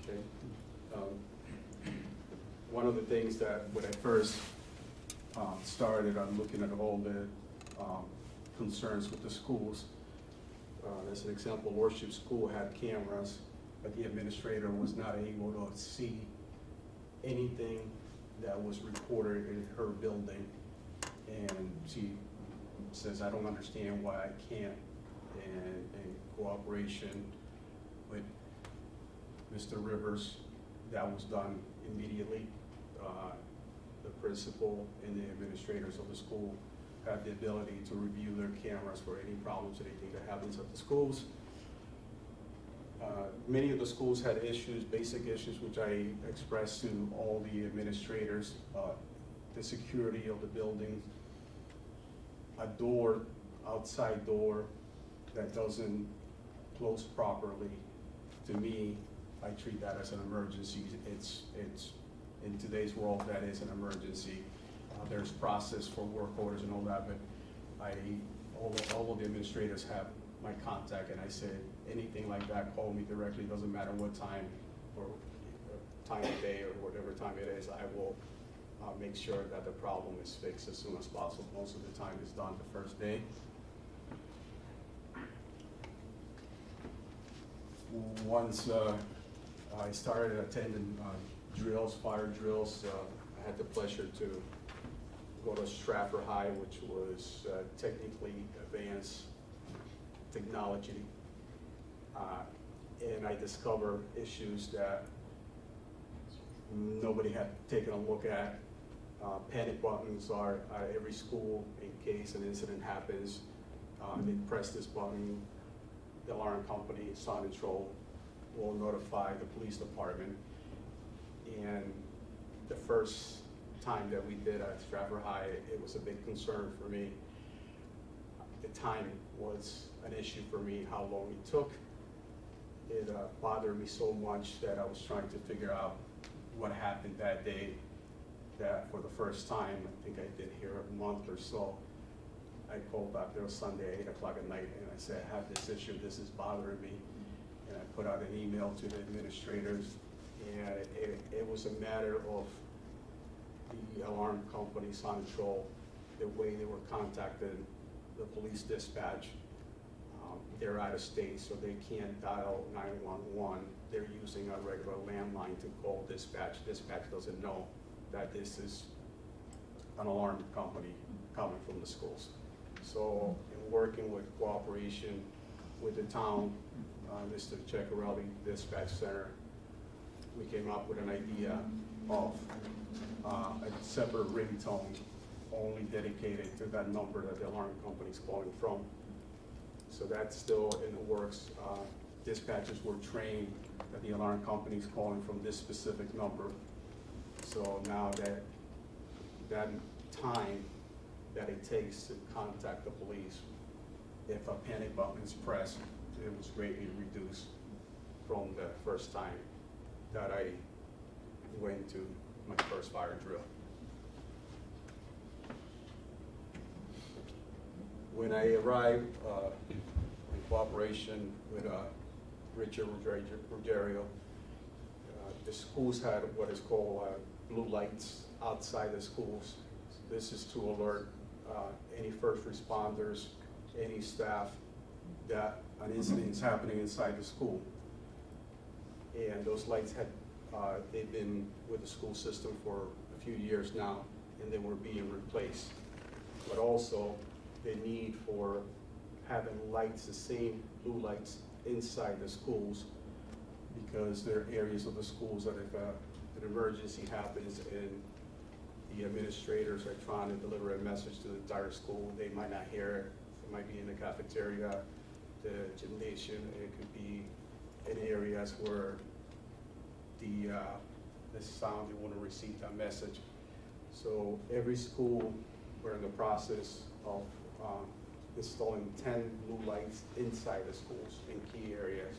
S10: okay. One of the things that when I first started, I'm looking at all the concerns with the schools. As an example, Worship School had cameras, but the administrator was not able to see anything that was reported in her building. And she says, I don't understand why I can't. And in cooperation with Mr. Rivers, that was done immediately. The principal and the administrators of the school have the ability to review their cameras for any problems, anything that happens at the schools. Many of the schools had issues, basic issues, which I expressed to all the administrators. The security of the building, a door, outside door that doesn't close properly. To me, I treat that as an emergency. It's in today's world, that is an emergency. There's process for work orders and all that, but all of the administrators have my contact, and I said, anything like that, call me directly, doesn't matter what time or time of day or whatever time it is, I will make sure that the problem is fixed as soon as possible. Most of the time it's done the first day. Once I started attending drills, fire drills, I had the pleasure to go to Stratford High, which was technically advanced technology. And I discovered issues that nobody had taken a look at. Panic buttons are at every school in case an incident happens. They press this button, the alarm company, Sonitrol, will notify the police department. And the first time that we did at Stratford High, it was a big concern for me. The time was an issue for me, how long it took. It bothered me so much that I was trying to figure out what happened that day, that for the first time, I think I did here a month or so, I called up, there was Sunday, 8 o'clock at night, and I said, I have this issue, this is bothering me. And I put out an email to the administrators, and it was a matter of the alarm company, Sonitrol, the way they were contacting the police dispatch. They're out of state, so they can't dial 911. They're using a regular landline to call dispatch. Dispatch doesn't know that this is an alarm company coming from the schools. So in working with cooperation with the town, Mr. Ceccarelli Dispatch Center, we came up with an idea of a separate ringtone only dedicated to that number that the alarm company is calling from. So that's still in the works. Dispatchers were trained that the alarm company is calling from this specific number. So now that time that it takes to contact the police, if a panic button is pressed, it was greatly reduced from the first time that I went to my first fire drill. When I arrived, in cooperation with Richard Ruggiero, the schools had what is called blue lights outside the schools. This is to alert any first responders, any staff, that an incident is happening inside the school. And those lights had, they've been with the school system for a few years now, and they were being replaced. But also, the need for having lights, the same blue lights inside the schools, because there are areas of the schools that if an emergency happens and the administrators are trying to deliver a message to the entire school, they might not hear it. It might be in the cafeteria, the gymnasium, it could be in areas where the sound, they want to receive that message. So every school, we're in the process of installing 10 blue lights inside the schools in key areas.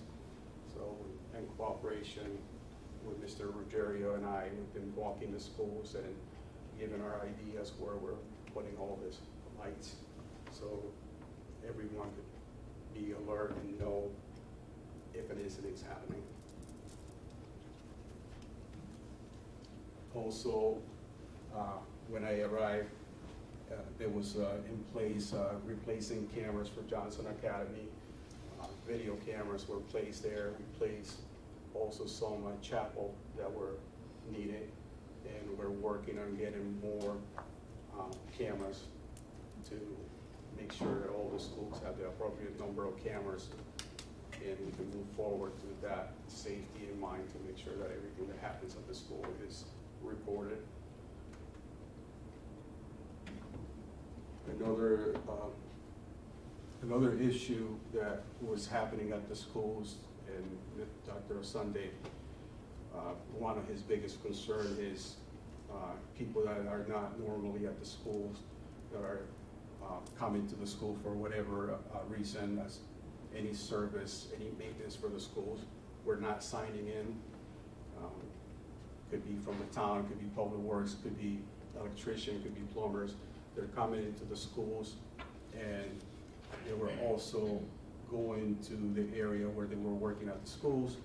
S10: So in cooperation with Mr. Ruggiero and I, we've been walking the schools and giving our ideas where we're putting all these lights, so everyone could be alert and know if an incident is happening. Also, when I arrived, there was in place replacing cameras for Johnson Academy. Video cameras were placed there. We placed also some chapel that were needed, and we're working on getting more cameras to make sure that all the schools have the appropriate number of cameras, and we can move forward with that safety in mind to make sure that everything that happens at the school is reported. Another issue that was happening at the schools, and Dr. Sunday, one of his biggest concern is people that are not normally at the schools, that are coming to the school for whatever reason, as any service, any maintenance for the schools, we're not signing in. Could be from the town, could be public works, could be electrician, could be plumbers. They're coming into the schools, and they were also going to the area where they were working at the schools,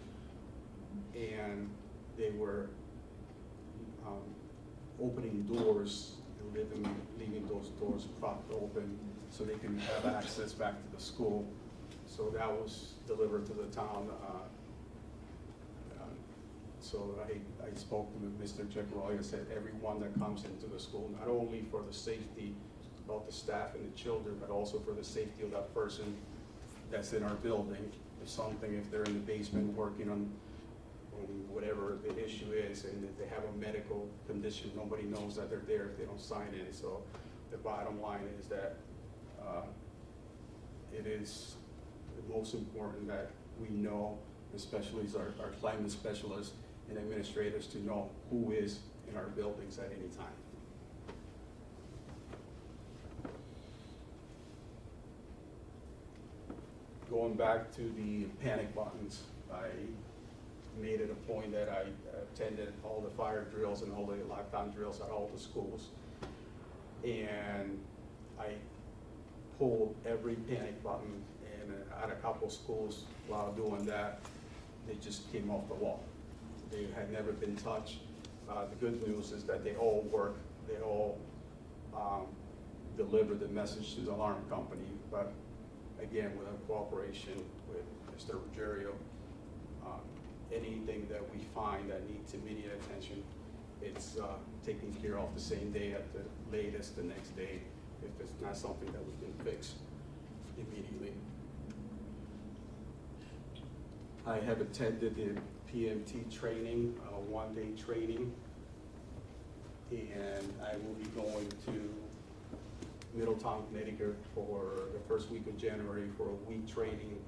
S10: and they were opening doors and leaving those doors propped open so they can have access back to the school. So that was delivered to the town. So I spoke to Mr. Jagroy. I said everyone that comes into the school, not only for the safety of the staff and the children, but also for the safety of that person that's in our building. If they're in the basement working on whatever the issue is, and if they have a medical condition, nobody knows that they're there if they don't sign in. So the bottom line is that it is the most important that we know, especially as our climate specialists and administrators, to know who is in our buildings at any time. Going back to the panic buttons, I made it a point that I attended all the fire drills and all the lockdown drills at all the schools. And I pulled every panic button, and at a couple schools while doing that, they just came off the wall. They had never been touched. The good news is that they all work. They all deliver the message to the alarm company. But again, with our cooperation with Mr. Ruggiero, anything that we find that needs immediate attention, it's taken care of the same day, at the latest the next day, if it's not something that we can fix immediately. I have attended the PMT training, one-day training, and I will be going to Middletown, Connecticut for the first week of January for a week training,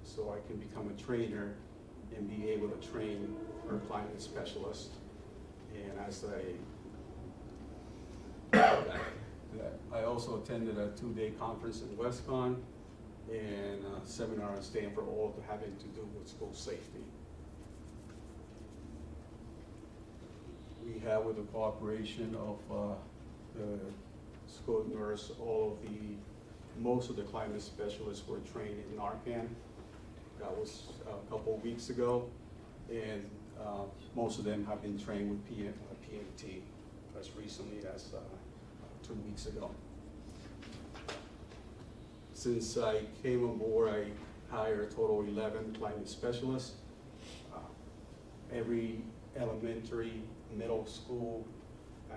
S10: so I can become a trainer and be able to train our climate specialist. And as I also attended a 2-day conference in WestCon and a seminar in Stanford, all having to do with school safety. We have, with the cooperation of the school nurse, most of the climate specialists were trained in Narcan. That was a couple of weeks ago, and most of them have been trained with PMT as recently as 2 weeks ago. Since I came on board, I hired a total of 11 climate specialists. Every elementary, middle school,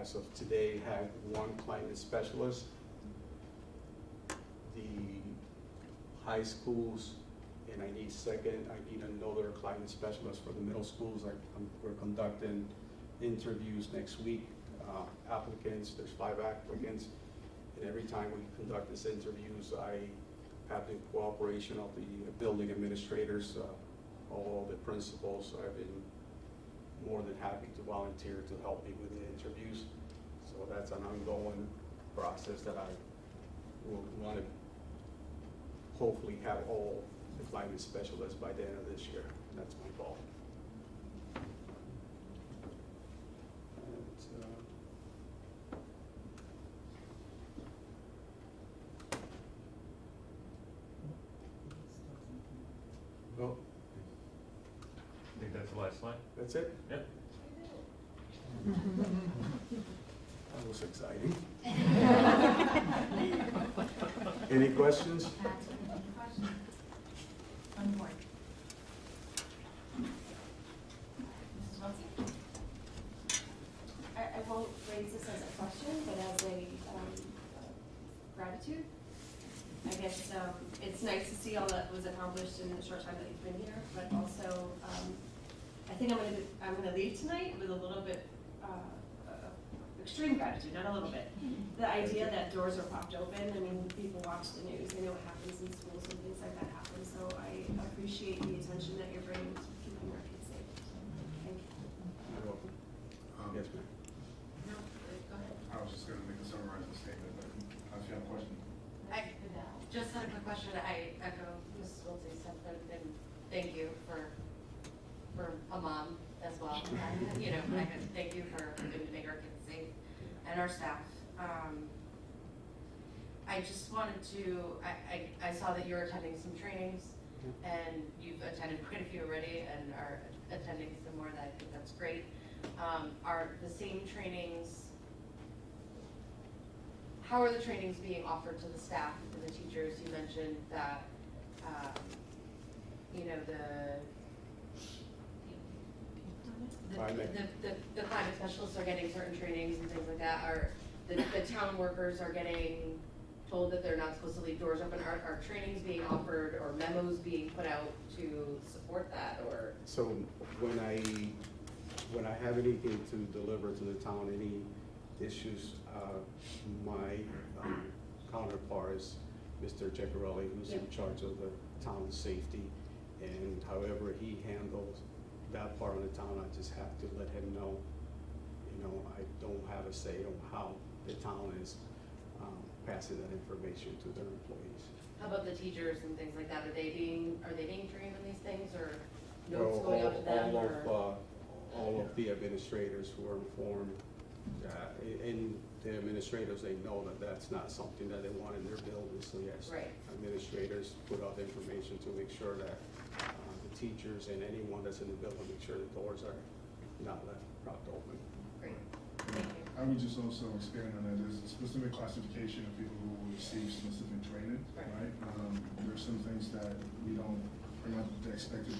S10: as of today, have 1 climate specialist. The high schools, and I need another climate specialist for the middle schools. We're conducting interviews next week. Applicants, there's 5 applicants, and every time we conduct these interviews, I have the cooperation of the building administrators, all the principals. I've been more than happy to volunteer to help me with the interviews. So that's an ongoing process that I will want to hopefully have all the climate specialists by the end of this year. That's my goal. Well,
S11: I think that's the last slide.
S10: that's it?
S11: Yep.
S10: That was exciting. Any questions?
S1: On board. Mrs. Wilson?
S2: I won't raise this as a question, but as a gratitude. I guess it's nice to see all that was accomplished in the short time that you've been here, but also I think I'm gonna leave tonight with a little bit extreme gratitude, not a little bit. The idea that doors are popped open. I mean, people watch the news. They know what happens in schools and things like that happen. So I appreciate the attention that you're bringing to keeping our kids safe. So, thank you.
S10: You're welcome. Yes, ma'am.
S1: No, go ahead.
S6: I was just gonna make a summarizing statement, but if you have a question.
S12: I just had a quick question. I echo Mrs. Wiltsey's sentiment, and thank you for a mom as well. And, you know, I can thank you for helping to make our kids safe and our staff. I just wanted to, I saw that you're attending some trainings, and you've attended quite a few already and are attending some more, that I think that's great. Are the same trainings, how are the trainings being offered to the staff, to the teachers? You mentioned that, you know, the climate specialists are getting certain trainings and things like that. Are the town workers are getting told that they're not supposed to leave doors open? Are trainings being offered or memos being put out to support that, or?
S10: So when I have anything to deliver to the town, any issues, my counterpart is Mr. Ceccarelli, who's in charge of the town safety. And however he handles that part of the town, I just have to let him know, you know, I don't have a say on how the town is passing that information to their employees.
S12: How about the teachers and things like that? Are they being trained on these things, or notes going out to them?
S10: All of the administrators who are informed, and the administrators, they know that that's not something that they want in their building, so yes.
S12: Right.
S10: Administrators put out information to make sure that the teachers and anyone that's in the building, make sure the doors are not left propped open.
S12: Great, thank you.
S6: I would just also expand on that. There's a specific classification of people who will receive specific training, right? There's some things that are not the expected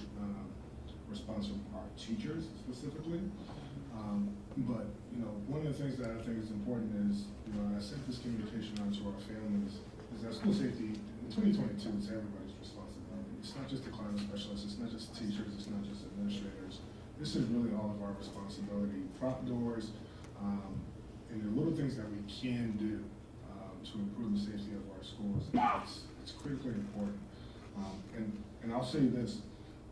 S6: response from our teachers specifically. But, you know, one of the things that I think is important is, you know, I sent this communication out to our families, is that school safety in 2022 is everybody's responsibility. It's not just the climate specialists, it's not just teachers, it's not just administrators. This is really all of our responsibility. Prop doors, and the little things that we can do to improve the safety of our schools, it's critically important. And I'll say this,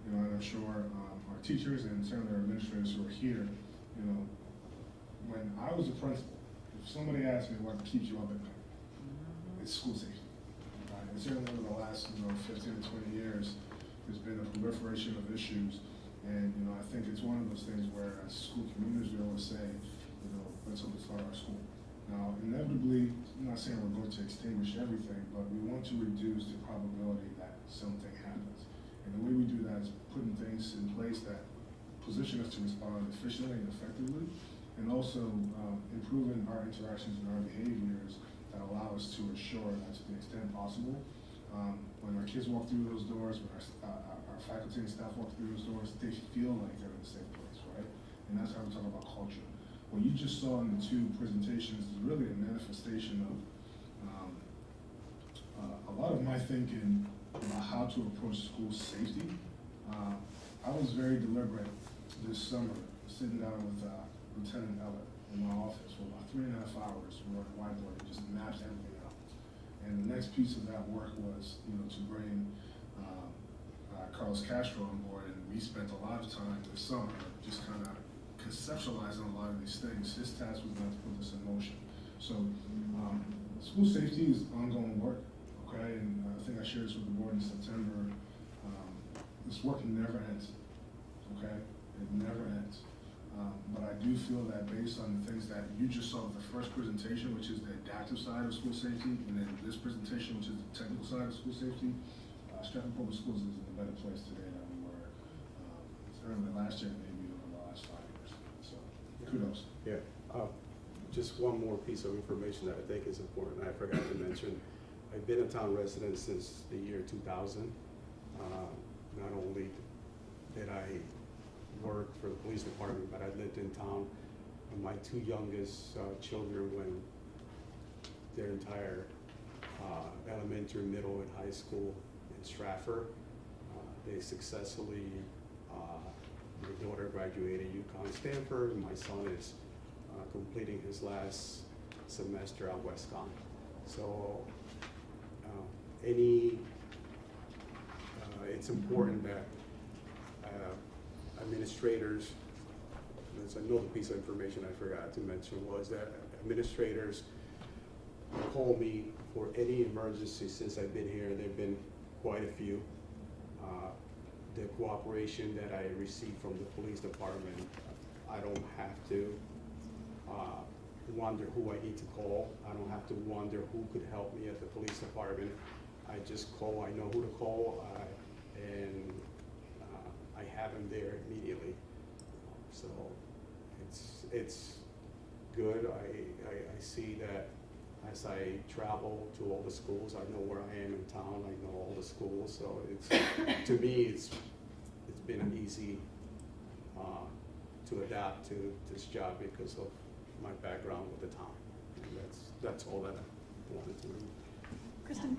S6: you know, and I'm sure our teachers and certainly our administrators who are here, you know, when I was a principal, if somebody asked me what keeps you up at night, it's school safety. Right? And certainly over the last, you know, 15 to 20 years, there's been a proliferation of issues. And, you know, I think it's one of those things where as school communities, we always say, you know, let's hope it's not our school. Now, inevitably, I'm not saying we're going to extinguish everything, but we want to reduce the probability that something happens. And the way we do that is putting things in place that position us to respond efficiently and effectively, and also improving our interactions and our behaviors that allow us to assure that to the extent possible, when our kids walk through those doors, when our faculty and staff walk through those doors, they feel like they're in a safe place, right? And that's how we talk about culture. What you just saw in the two presentations is really a manifestation of a lot of my thinking about how to approach school safety. I was very deliberate this summer, sitting down with Lieutenant Eller in my office for about 3.5 hours. We were on a whiteboard and just mapped everything out. And the next piece of that work was, you know, to bring Carlos Castro on board, and we spent a lot of time this summer just kind of conceptualizing a lot of these things. His task was not to put this in motion. So school safety is ongoing work, okay? And I think I shared this with the board in September. This work never ends, okay? It never ends. But I do feel that based on the things that you just saw with the first presentation, which is the adaptive side of school safety, and then this presentation, which is the technical side of school safety, Stratford Public Schools is in a better place today than we were certainly last year, maybe over the last 5 years. So kudos.
S10: Yeah. Just one more piece of information that I think is important. I forgot to mention. I've been a town resident since the year 2000. Not only did I work for the police department, but I lived in town. And my two youngest children went their entire elementary, middle, and high school in Stratford. They successfully, my daughter graduated UConn Stanford. My son is completing his last semester at WestCon. So it's important that administrators, there's another piece of information I forgot to mention, was that administrators call me for any emergency since I've been here. There have been quite a few. The cooperation that I received from the police department, I don't have to wonder who I need to call. I don't have to wonder who could help me at the police department. I just call, I know who to call, and I have them there immediately. So it's good. I see that as I travel to all the schools, I know where I am in town, I know all the schools, so it's, to me, it's been an easy to adapt to this job because of my background with the town. And that's all that I wanted to do.
S7: Kristen,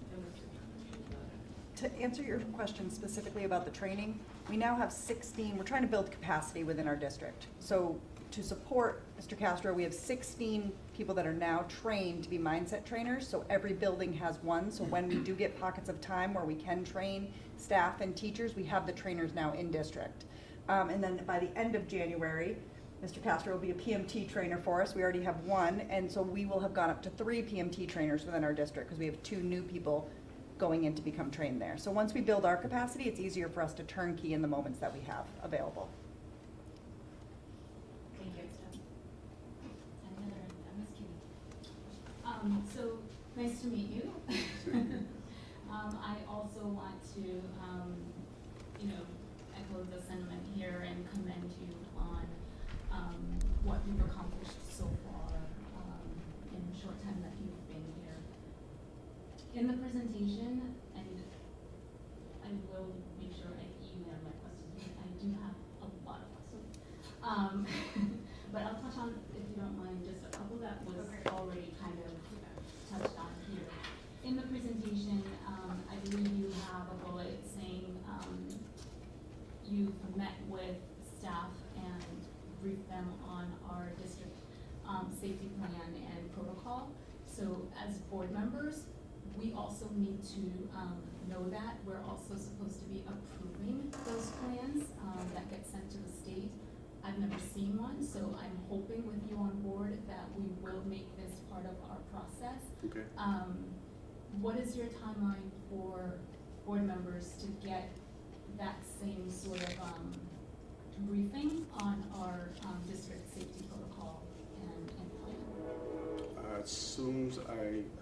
S7: to answer your question specifically about the training, we now have 16, we're trying to build capacity within our district. So to support Mr. Castro, we have 16 people that are now trained to be mindset trainers. So every building has one. So when we do get pockets of time where we can train staff and teachers, we have the trainers now in district. And then by the end of January, Mr. Castro will be a PMT trainer for us. We already have one, and so we will have gone up to 3 PMT trainers within our district because we have 2 new people going in to become trained there. So once we build our capacity, it's easier for us to turnkey in the moments that we have available.
S12: Thank you.
S13: And Ms. Kitty. So nice to meet you. I also want to, echo the sentiment here and commend you on what you've accomplished so far in the short time that you've been here. In the presentation, and I will make sure I email my questions, because I do have a lot of questions. But I'll touch on, if you don't mind, just a couple that was already kind of touched on here. In the presentation, I believe you have a bullet saying you've met with staff and briefed them on our district safety plan and protocol. So as board members, we also need to know that we're also supposed to be approving those plans that get sent to the state. I've never seen one, so I'm hoping with you on board that we will make this part of our process.
S10: Okay.
S13: What is your timeline for board members to get that same sort of briefing on our district safety protocol and plan?
S10: As soon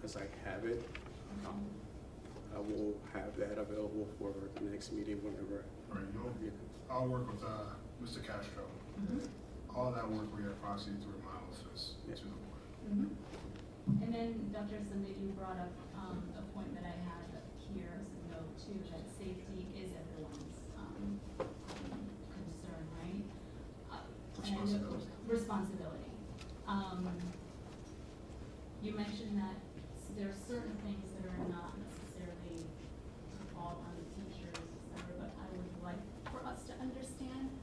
S10: as I have it, I will have that available for the next meeting whenever.
S6: Right, I'll work with Mr. Castro. All that work we have processed through my office to the board.
S13: And then, Dr. Sunday, you brought up a point that I had here as a note too, that safety is everyone's concern, right?
S6: Responsibility.
S13: Responsibility. You mentioned that there are certain things that are not necessarily to fall on the teachers, et cetera, but I would like for us to understand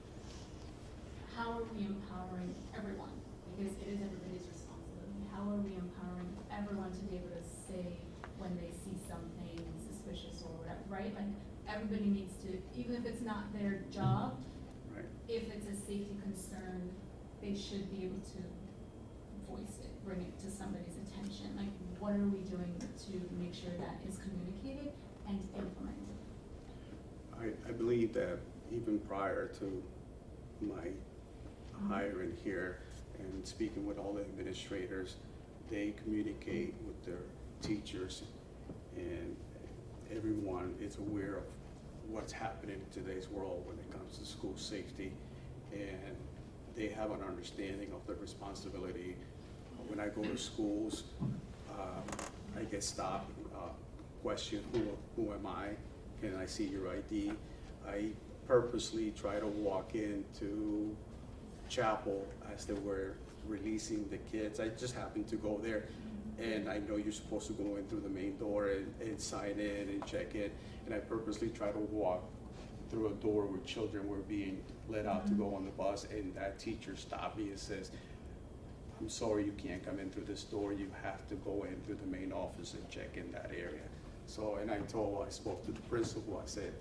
S13: how are we empowering everyone? Because it is everybody's responsibility. How are we empowering everyone to be able to say when they see something suspicious or whatever, right? Like everybody needs to, even if it's not their job,
S10: Right.
S13: if it's a safety concern, they should be able to voice it, bring it to somebody's attention. Like, what are we doing to make sure that is communicated and implemented?
S10: I believe that even prior to my hiring here and speaking with all the administrators, they communicate with their teachers, and everyone is aware of what's happening in today's world when it comes to school safety, and they have an understanding of the responsibility. When I go to schools, I get stopped, question, who am I? Can I see your ID? I purposely try to walk into chapel as they were releasing the kids. I just happened to go there, and I know you're supposed to go in through the main door and sign in and check in, and I purposely try to walk through a door where children were being let out to go on the bus, and that teacher stopped me and says, I'm sorry, you can't come in through this door, you have to go in through the main office and check in that area. So, and I spoke to the principal, I said,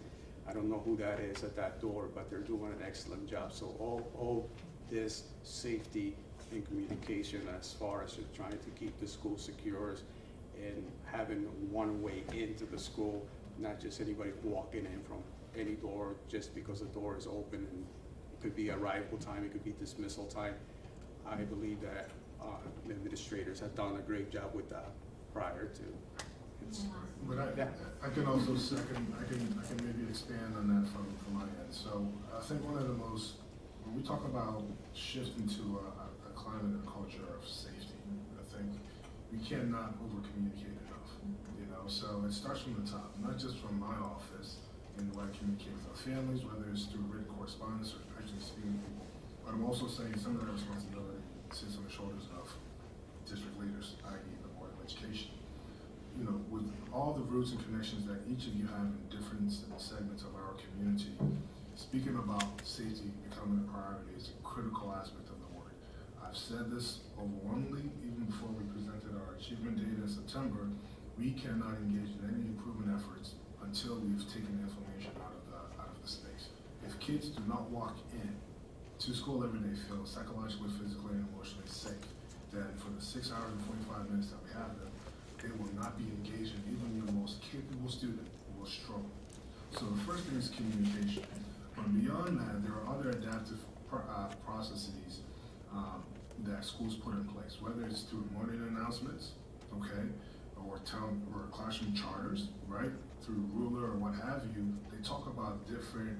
S10: I don't know who that is at that door, but they're doing an excellent job. So all this safety and communication as far as just trying to keep the school secure and having one way into the school, not just anybody walking in from any door just because the door is open, and it could be arrival time, it could be dismissal time. I believe that the administrators have done a great job with that prior to,
S6: But I can also second, I can maybe expand on that from my end. So I think one of the most, when we talk about shifting to a climate and culture of safety, I think we cannot over communicate enough, you know? So it starts from the top, not just from my office and the way I communicate with our families, whether it's through written correspondence or actually speaking to people. But I'm also saying some of that responsibility sits on the shoulders of district leaders, i.e. the Board of Education. You know, with all the roots and connections that each of you have in different segments of our community, speaking about safety becoming a priority is a critical aspect of the work. I've said this overwhelmingly, even before we presented our achievement data in September. We cannot engage in any improvement efforts until we've taken the inflammation out of the space. If kids do not walk in to school every day feeling psychologically, physically, and emotionally safe, then for the 6 hours and 45 minutes that we have them, they will not be engaged, and even your most capable student will struggle. So the first thing is communication. But beyond that, there are other adaptive processes that schools put in place, whether it's through morning announcements, okay, or classroom charters, right, through Ruler or what have you. They talk about different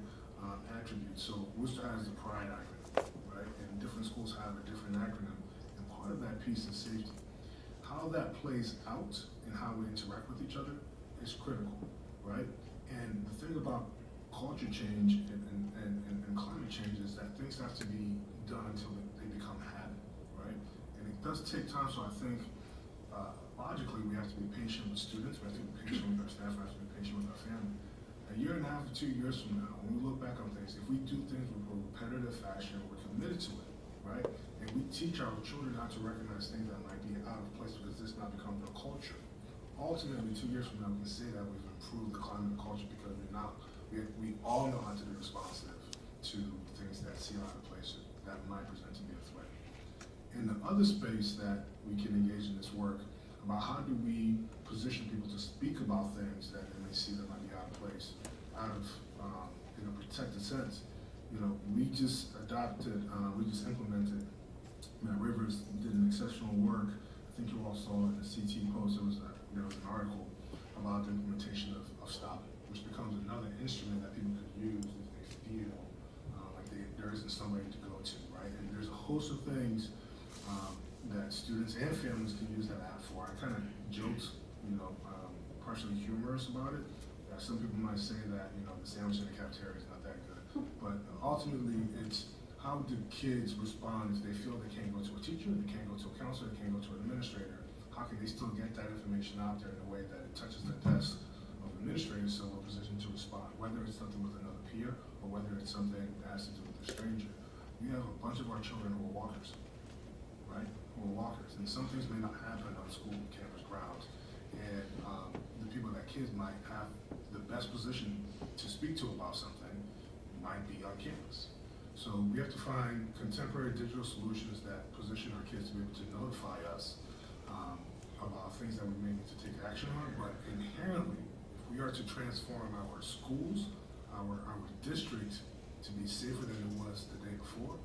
S6: attributes. So Worcester has the PRIDE acronym, right, and different schools have a different acronym, and part of that piece is safety. How that plays out and how we interact with each other is critical, right? And the thing about culture change and climate change is that things have to be done until they become habit, right? And it does take time, so I think logically we have to be patient with students, we have to be patient with our staff, we have to be patient with our family. A year and a half or 2 years from now, when we look back on things, if we do things with a repetitive fashion, we're committed to it, right? And we teach our children how to recognize things that might be out of place because this now becomes a culture. Ultimately, 2 years from now, we can say that we've improved the climate and culture because we all know how to be responsive to things that seem out of place that might present to be a threat. In the other space that we can engage in this work, about how do we position people to speak about things that they may see that might be out of place, out of in a protected sense. You know, we just implemented, Matt Rivers did an exceptional work. I think you all saw in the CT post, there was an article about the implementation of Stop It, which becomes another instrument that people could use if they feel like there isn't somebody to go to, right? And there's a host of things that students and families can use that app for. I kind of joked, partially humorous about it. Some people might say that, the sandwich in the cafeteria is not that good. But ultimately, it's how do kids respond if they feel they can't go to a teacher, they can't go to a counselor, they can't go to an administrator? How can they still get that information out there in a way that it touches the desk of administrators so we're positioned to respond, whether it's something with another peer or whether it's something that has to do with a stranger. We have a bunch of our children who are walkers, right? Who are walkers, and some things may not happen on school campus grounds. And the people that kids might have the best position to speak to about something might be on campus. So we have to find contemporary digital solutions that position our kids to be able to notify us about things that we may need to take action on. But inherently, if we are to transform our schools, our district to be safer than it was the day before,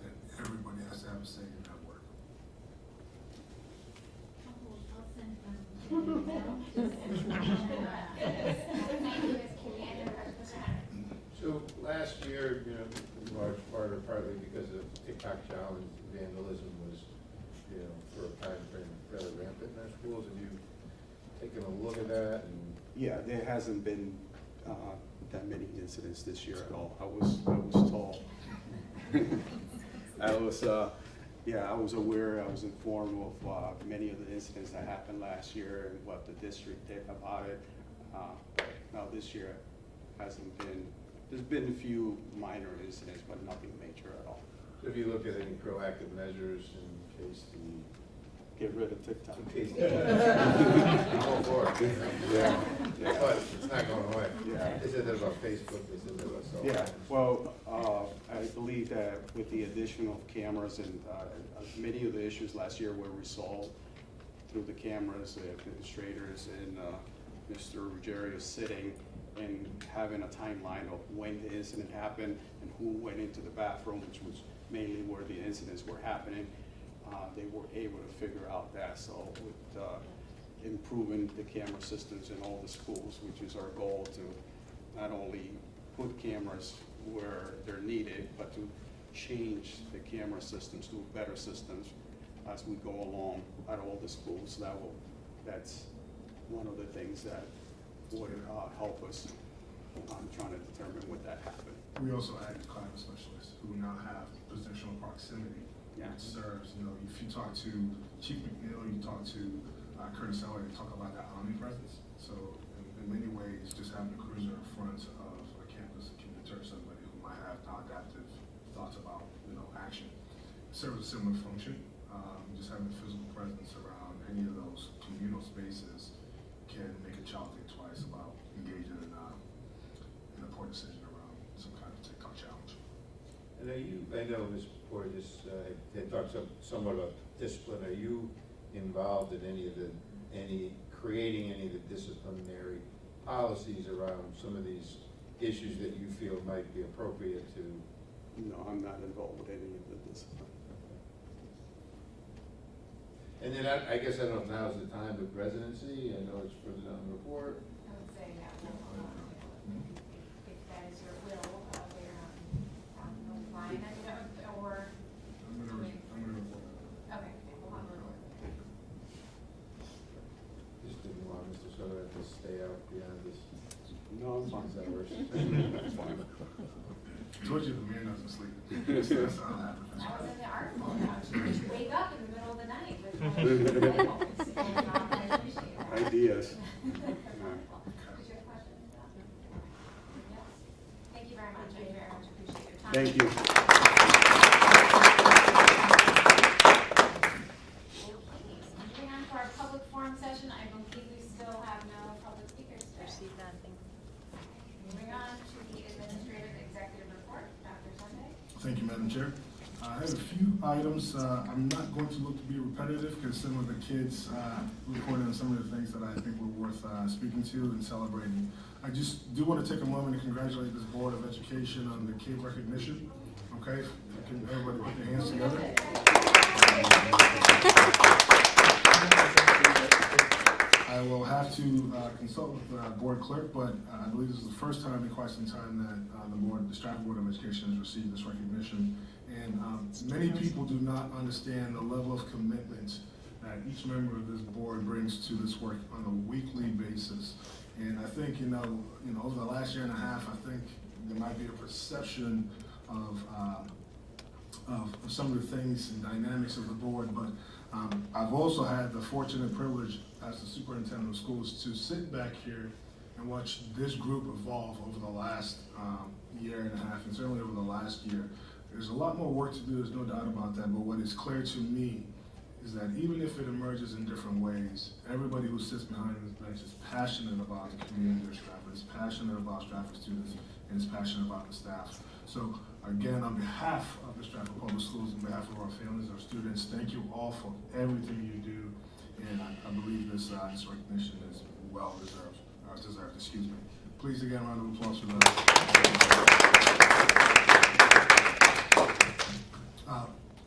S6: then everybody has to have a say in that work.
S8: So last year, in large part or partly because of TikTok challenge, vandalism was, for a time frame rather rampant in our schools. Have you taken a look at that? And
S10: Yeah, there hasn't been that many incidents this year at all. I was told. I was aware, I was informed of many of the incidents that happened last year and what the district did about it. Now this year hasn't been, there's been a few minor incidents, but nothing major at all.
S8: so have you looked at any proactive measures in case
S10: Get rid of TikTok.
S8: I'm all for it.
S10: Yeah.
S8: But it's not going away.
S10: Yeah.
S8: They said that about Facebook, they said that about cell
S10: Yeah,
S8: phones.
S10: well, I believe that with the addition of cameras and many of the issues last year were resolved through the cameras, the administrators and Mr. Ruggiero sitting and having a timeline of when the incident happened and who went into the bathroom, which was mainly where the incidents were happening. They were able to figure out that. So with improving the camera systems in all the schools, which is our goal to not only put cameras where they're needed, but to change the camera systems to better systems as we go along at all the schools. That's one of the things that would help us on trying to determine would that happen.
S6: We also added climate specialists who now have positional proximity.
S10: Yeah.
S6: It serves, if you talk to Chief McNeil, you talk to Curtis Eller, they talk about that omnipresence. So in many ways, just having a cruiser in front of a campus can deter somebody who might have adaptive thoughts about, action. It serves a similar function. Just having a physical presence around any of those communal spaces can make a child think twice about engaging in an important decision around some kind of TikTok challenge.
S8: And I know Ms. Portis had talked somewhat about discipline. Are you involved in creating any of the disciplinary policies around some of these issues that you feel might be appropriate to?
S10: No, I'm not involved with any of the discipline.
S8: And then I guess I don't know, now's the time of presidency. I know it's further down the report.
S1: I would say that, if that is your will, we're on the line, or,
S6: I'm gonna report.
S1: okay, we'll have a report.
S8: Just didn't want Mr. Soto to stay out beyond this.
S10: No, I'm fine.
S8: Hours.
S10: I'm fine.
S6: Told you the man doesn't sleep. That's all that happens.
S1: I was in the article about you wake up in the middle of the night with labels, and I appreciate that.
S10: Ideas.
S1: Did you have questions about it? Yes. Thank you very much. I very much appreciate your time.
S10: Thank you.
S1: Okay, so moving on to our public forum session, I believe we still have no public speakers today.
S3: Receive that, thank you.
S1: Moving on to the administrative executive report, Dr. Sunday.
S6: Thank you, Madam Chair. I have a few items. I'm not going to look to be repetitive because some of the kids reported on some of the things that I think were worth speaking to and celebrating. I just do want to take a moment to congratulate this Board of Education on the kid recognition. Okay, can everybody put their hands together? I will have to consult with the board clerk, but I believe this is the first time in quite some time that the Stratford Board of Education has received this recognition. And many people do not understand the level of commitment that each member of this board brings to this work on a weekly basis. And I think, over the last year and a half, I think there might be a perception of some of the things and dynamics of the board, but I've also had the fortunate privilege as the superintendent of schools to sit back here and watch this group evolve over the last year and a half, and certainly over the last year. There's a lot more work to do, there's no doubt about that, but what is clear to me is that even if it emerges in different ways, everybody who sits behind this bench is passionate about the community of Stratford, is passionate about Stratford students, and is passionate about the staff. So again, on behalf of the Stratford Public Schools, on behalf of our families, our students, thank you all for everything you do, and I believe this recognition is well deserved, excuse me. Please again, round of applause for that.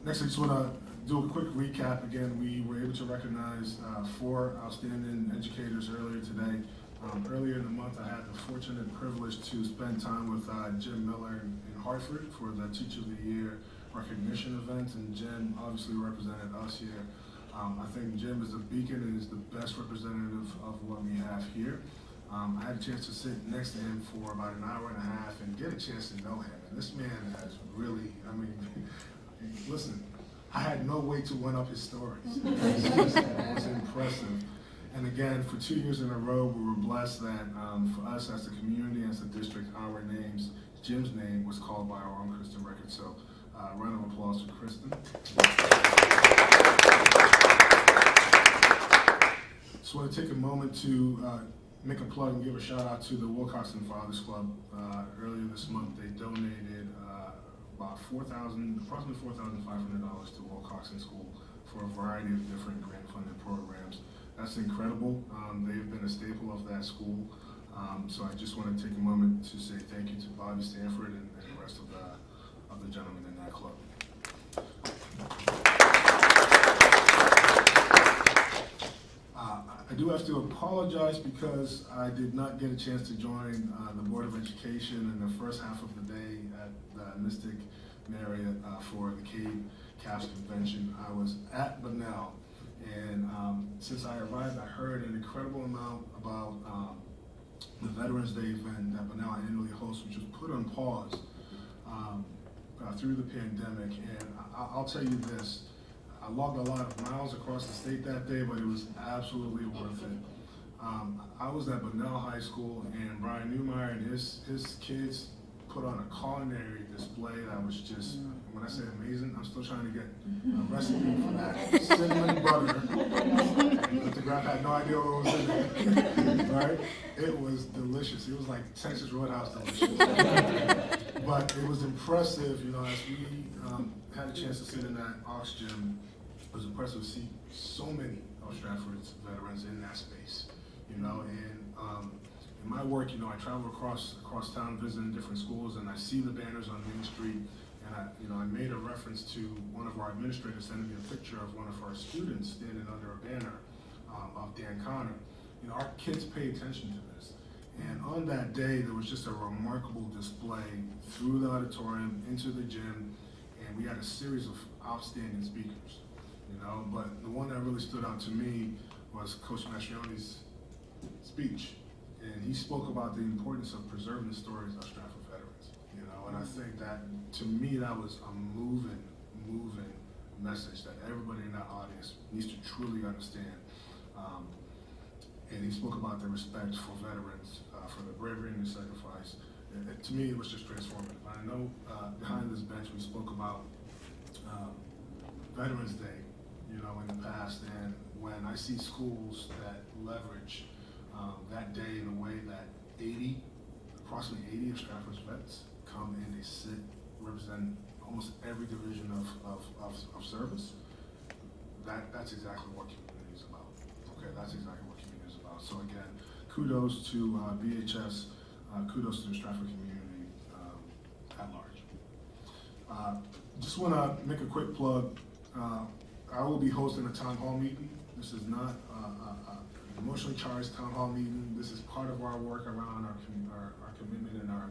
S6: Next, I just want to do a quick recap. Again, we were able to recognize 4 outstanding educators earlier today. Earlier in the month, I had the fortunate privilege to spend time with Jim Miller in Hartford for the Teacher of the Year recognition event, and Jim obviously represented us here. I think Jim is a beacon and is the best representative of what we have here. I had a chance to sit next to him for about an hour and a half and get a chance to know him. And this man has really, listen, I had no way to one up his stories. It was impressive. And again, for 2 years in a row, we were blessed that for us as the community, as the district, our names, Jim's name was called by our own Kristen Record. So round of applause for Kristen. Just want to take a moment to make a plug and give a shout out to the Wilcoxon Fathers Club. Earlier this month, they donated about approximately $4,500 to Wilcoxon School for a variety of different grant funded programs. That's incredible. They've been a staple of that school. So I just want to take a moment to say thank you to Bobby Stanford and the rest of the gentlemen in that club. I I do have to apologize because I did not get a chance to join the Board of Education in the first half of the day at Mystic Marriott for the CAPS convention. I was at Bunnell, and since I arrived, I heard an incredible amount about the Veterans Day event that Bunnell annually hosts, which was put on pause through the pandemic. And I'll tell you this, I logged a lot of miles across the state that day, but it was absolutely worth it. I was at Bunnell High School, and Brian Newmeyer and his kids put on a culinary display that was just, when I say amazing, I'm still trying to get a recipe for that cinnamon butter. But the graph had no idea what was in it, right? It was delicious. It was like Texas Roadhouse delicious. But it was impressive, you know, as we had a chance to sit in that Ox Gym. It was impressive to see so many of Stratford's veterans in that space, you know, and in my work, you know, I travel across town visiting different schools, and I see the banners on Main Street, and I made a reference to one of our administrators sending me a picture of one of our students standing under a banner of Dan Connor. You know, our kids pay attention to this, and on that day, there was just a remarkable display through the auditorium, into the gym, and we had a series of outstanding speakers, you know, but the one that really stood out to me was Coach Mastrioni's speech. And he spoke about the importance of preserving the stories of Stratford veterans, you know, and I think that, to me, that was a moving message that everybody in that audience needs to truly understand. And he spoke about the respect for veterans, for the bravery and the sacrifice. And to me, it was just transformative. I know behind this bench, we spoke about Veterans Day, you know, in the past, and when I see schools that leverage that day in a way that approximately 80 of Stratford's vets come and they sit, represent almost every division of service. That's exactly what community is about. Okay, that's exactly what community is about. So again, kudos to BHS, kudos to the Stratford community at large. Just want to make a quick plug. I will be hosting a town hall meeting. This is not emotionally charged town hall meeting. This is part of our work around our commitment and our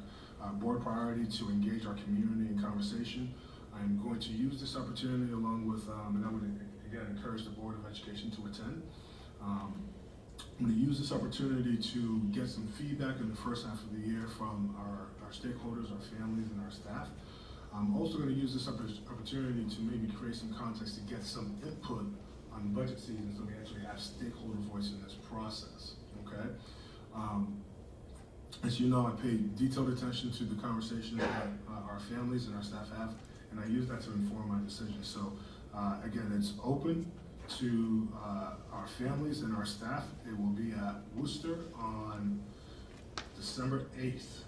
S6: board priority to engage our community in conversation. I'm going to use this opportunity along with, and I would again encourage the Board of Education to attend. I'm going to use this opportunity to get some feedback in the first half of the year from our stakeholders, our families, and our staff. I'm also going to use this opportunity to maybe create some context to get some input on budget season, so we actually have stakeholder voice in this process, okay? As you know, I pay detailed attention to the conversations that our families and our staff have, and I use that to inform my decisions. So again, it's open to our families and our staff. It will be at Worcester on December 8th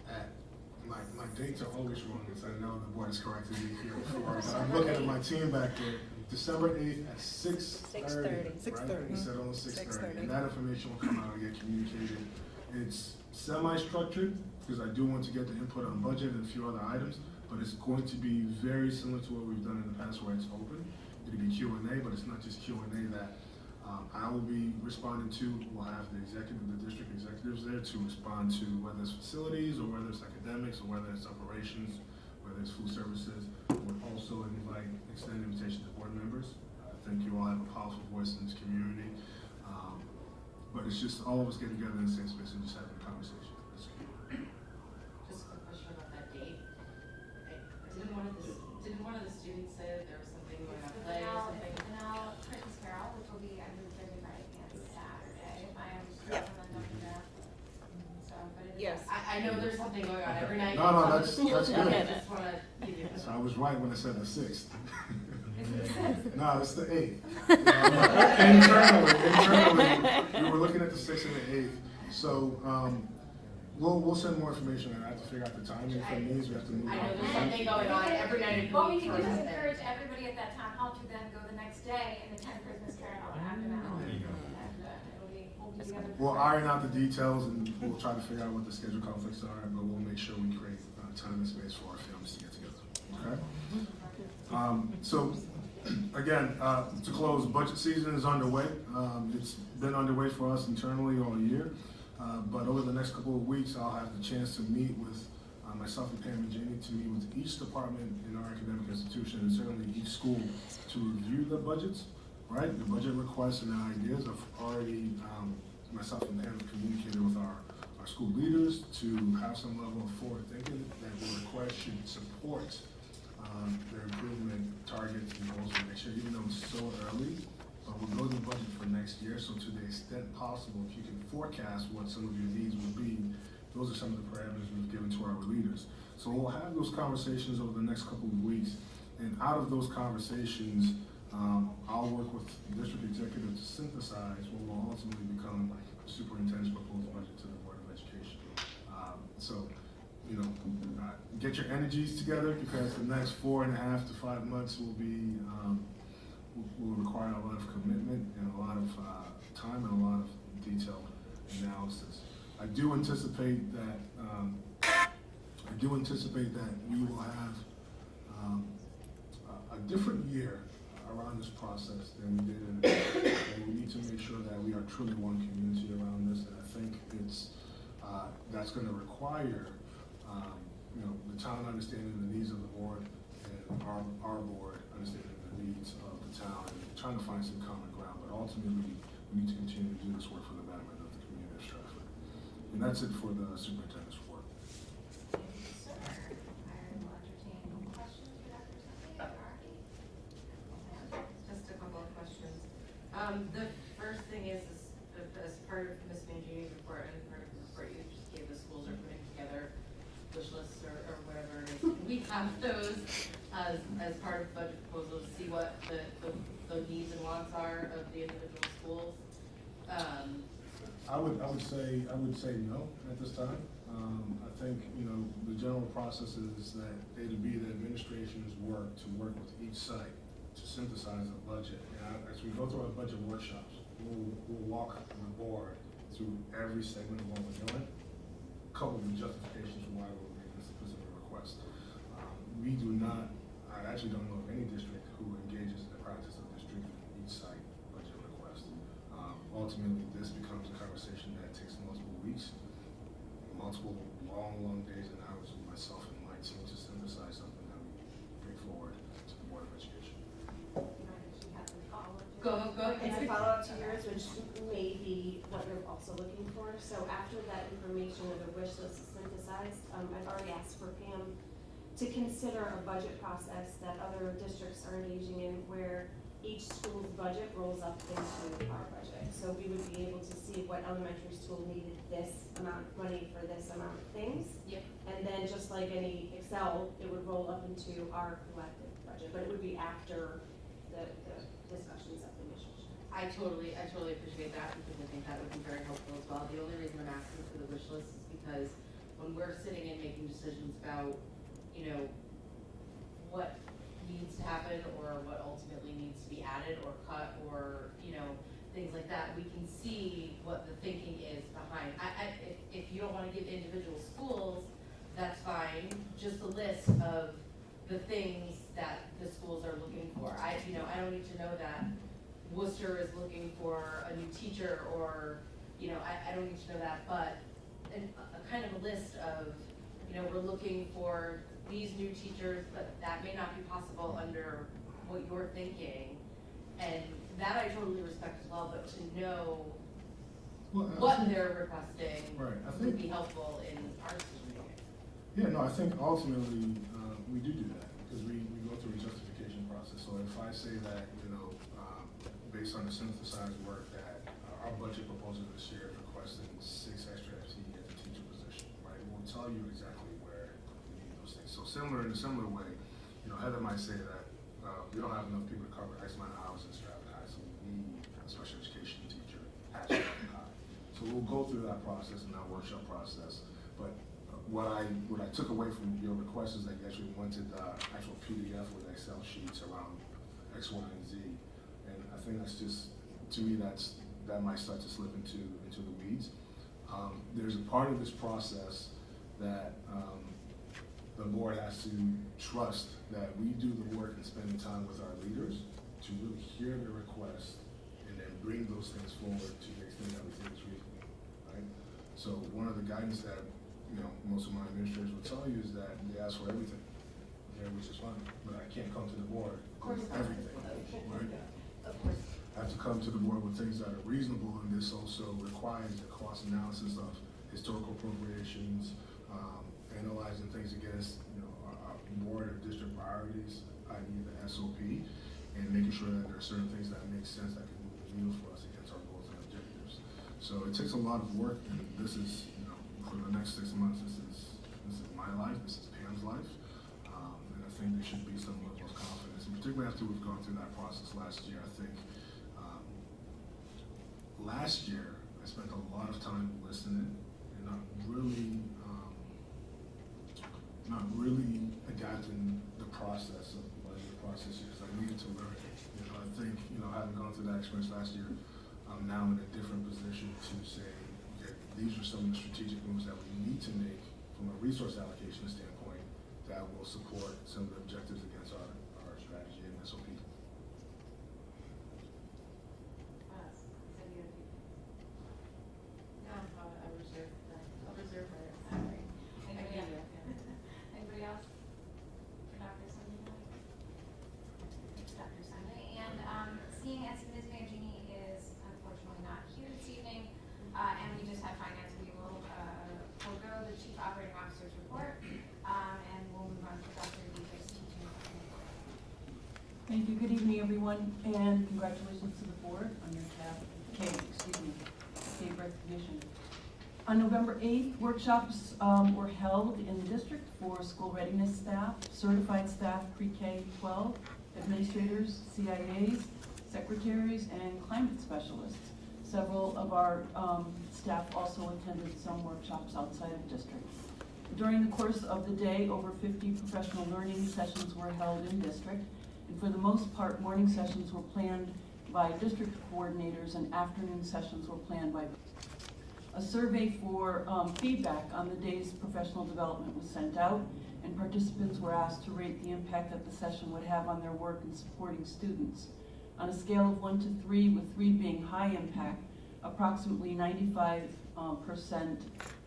S6: at, my dates are always wrong, because I know the board has corrected me here before, but I'm looking at my team back there. December 8th at 6:30. 6:30. We said almost 6:30. And that information will come out and get communicated. It's semi-structured, because I do want to get the input on budget and a few other items, but it's going to be very similar to what we've done in the past, where it's open. It'll be Q&A, but it's not just Q&A that I will be responding to. We'll have the district executives there to respond to whether it's facilities, or whether it's academics, or whether it's operations, whether it's food services. We'll also extend an invitation to board members. I think you all have a powerful voice in this community. But it's just all of us getting together in the same space and just having a conversation.
S12: Just a quick question about that date. Didn't one of the students say that there was something going on play or something?
S1: Bunnell Christmas Carol, which will be, I believe, Thursday, Friday, and Saturday. I am
S7: Yep.
S1: So, but it is.
S7: Yes.
S12: I know there's something going on every night.
S6: No, that's good.
S12: I just want to give you.
S6: So I was right when I said the 6th.
S1: Is it the 6th?
S6: No, it's the 8th. Internally, we were looking at the 6th and the 8th. So we'll send more information. I have to figure out the timing. If it means we have to move
S12: I
S6: on.
S12: know there's something going on every night of the
S1: What we
S12: week
S1: can
S12: for
S1: do is
S12: something.
S1: encourage everybody at that town hall to then go the next day and attend Christmas Carol after that.
S6: There you go.
S1: And we'll be together.
S6: We'll iron out the details, and we'll try to figure out what the schedule conflicts are, but we'll make sure we create time and space for our families to get together, okay? So again, to close, budget season is underway. It's been underway for us internally all year. But over the next couple of weeks, I'll have the chance to meet with myself and Pam and Jenny to meet with each department in our academic institution and certainly each school to review the budgets, right? The budget requests and ideas. I've already, myself and Pam have communicated with our school leaders to have some level of forward thinking that the request should support their improvement targets and goals for next year, even though it's so early. But we'll go to the budget for next year, so to the extent possible, if you can forecast what some of your needs will be, those are some of the parameters we've given to our leaders. So we'll have those conversations over the next couple of weeks, and out of those conversations, I'll work with the district executive to synthesize what will ultimately become the superintendent's proposed budget to the Board of Education. So, you know, get your energies together, because the next 4.5 to 5 months will be will require a lot of commitment and a lot of time and a lot of detailed analysis. I do anticipate that we will have a different year around this process than we did in the past. And we need to make sure that we are truly one community around this, and I think it's that's going to require you know, the town understanding the needs of the board and our board understanding the needs of the town and trying to find some common ground. But ultimately, we need to continue to do this work for the betterment of the community of Stratford. And that's it for the superintendent's report.
S1: Thank you, sir. I will entertain questions for Dr. Sunday or Artie.
S12: Just a couple of questions. The first thing is as part of Ms. Mangini's report and part of the report you just gave, the schools are putting together wish lists or whatever it is. Can we have those as part of budget proposals, see what the needs and wants are of the individual schools?
S6: I would say no at this time. I think, you know, the general process is that it'll be the administration's work to work with each site to synthesize a budget. And as we go through our budget workshops, we'll walk the board through every segment of what we're doing, coupled with justifications for why we're making this specific request. We do not, I actually don't know of any district who engages in the practice of distributing each site budget request. Ultimately, this becomes a conversation that takes multiple weeks, multiple long days and hours with myself and my team to synthesize something that we bring forward to the Board of Education.
S12: Go.
S2: And a follow-up to yours, which may be what you're also looking for. So after that information or the wish list is synthesized, I've already asked for Pam to consider a budget process that other districts are engaging in, where each school's budget rolls up into our budget. So we would be able to see what elementary school needed this amount of money for this amount of things.
S12: Yep.
S2: And then just like any Excel, it would roll up into our collective budget, but it would be after the discussions of the mission.
S12: I totally appreciate that, because I think that would be very helpful as well. The only reason I'm asking for the wish list is because when we're sitting and making decisions about, you know, what needs to happen or what ultimately needs to be added or cut or, you know, things like that, we can see what the thinking is behind. If you don't want to give individual schools, that's fine. Just a list of the things that the schools are looking for. I don't need to know that Worcester is looking for a new teacher, or, you know, I don't need to know that, but a kind of a list of, you know, we're looking for these new teachers, but that may not be possible under what you're thinking. And that I totally respect as well, but to know what they're requesting would be helpful in our decision making.
S6: Yeah, no, I think ultimately we do that, because we go through a justification process. So if I say that, you know, based on the synthesized work, that our budget proposal this year is requesting 6 extra FTE at the teacher position, right? We'll tell you exactly where we need those things. So in a similar way, you know, Heather might say that we don't have enough people to cover X amount of hours in Stratford High, so we need a special education teacher at Stratford High. So we'll go through that process and that workshop process. But what I took away from your request is that you actually wanted actual PDF with Excel sheets around X, Y, and Z. And I think that's just, to me, that might start to slip into the weeds. There's a part of this process that the board has to trust that we do the work and spend the time with our leaders to really hear the request and then bring those things forward to the extent that we think is reasonable, right? So one of the guidance that, most of my administrators will tell you is that they ask for everything, okay, which is fine, but I can't come to the board with everything, right?
S12: Of course.
S6: I have to come to the board with things that are reasonable, and this also requires the cost analysis of historical appropriations, analyzing things against, our board or district priorities, i.e. the SOP, and making sure that there are certain things that make sense that can move the needle for us against our goals and objectives. So it takes a lot of work, and this is, for the next 6 months, this is my life, this is Pam's life, and I think there should be some level of confidence, and particularly after we've gone through that process last year. I think last year I spent a lot of time listening and not really adapting the process of the process because I needed to learn it. I think having gone through that experience last year, I'm now in a different position to say, okay, these are some of the strategic moves that we need to make from a resource allocation standpoint that will support some of the objectives against our strategy and SOP.
S12: No, I'll reserve for
S1: Anybody else? For Dr. Sunday? Dr. Sunday, and seeing as Ms. Mangini is unfortunately not here this evening, and we just have finance, we will forego the chief operating officer's report, and we'll move on to Dr. Deaver's teaching report.
S14: Thank you. Good evening, everyone, and congratulations to the board on your K recognition. On November 8th, workshops were held in the district for school readiness staff, certified staff, pre-K-12, administrators, CIAs, secretaries, and climate specialists. Several of our staff also attended some workshops outside of district. During the course of the day, over 50 professional learning sessions were held in district, and for the most part, morning sessions were planned by district coordinators and afternoon sessions were planned by. A survey for feedback on the day's professional development was sent out, and participants were asked to rate the impact that the session would have on their work in supporting students. On a scale of 1 to 3, with 3 being high impact, approximately 95%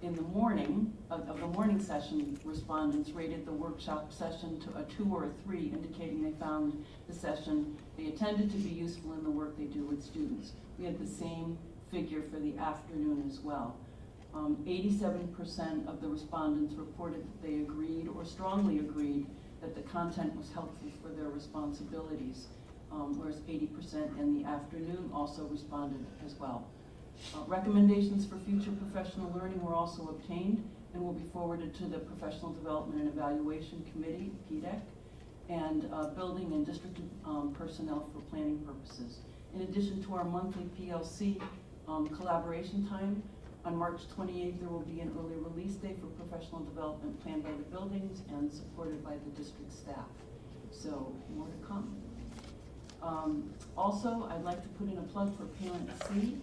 S14: in the morning of the morning session respondents rated the workshop session to a 2 or a 3, indicating they found the session they attended to be useful in the work they do with students. We had the same figure for the afternoon as well. 87% of the respondents reported that they agreed or strongly agreed that the content was helpful for their responsibilities, whereas 80% in the afternoon also responded as well. Recommendations for future professional learning were also obtained and will be forwarded to the Professional Development and Evaluation Committee, PDEC, and building and district personnel for planning purposes. In addition to our monthly PLC collaboration time, on March 28th, there will be an early release day for professional development planned by the buildings and supported by the district staff. So more to come. Also, I'd like to put in a plug for Parent C,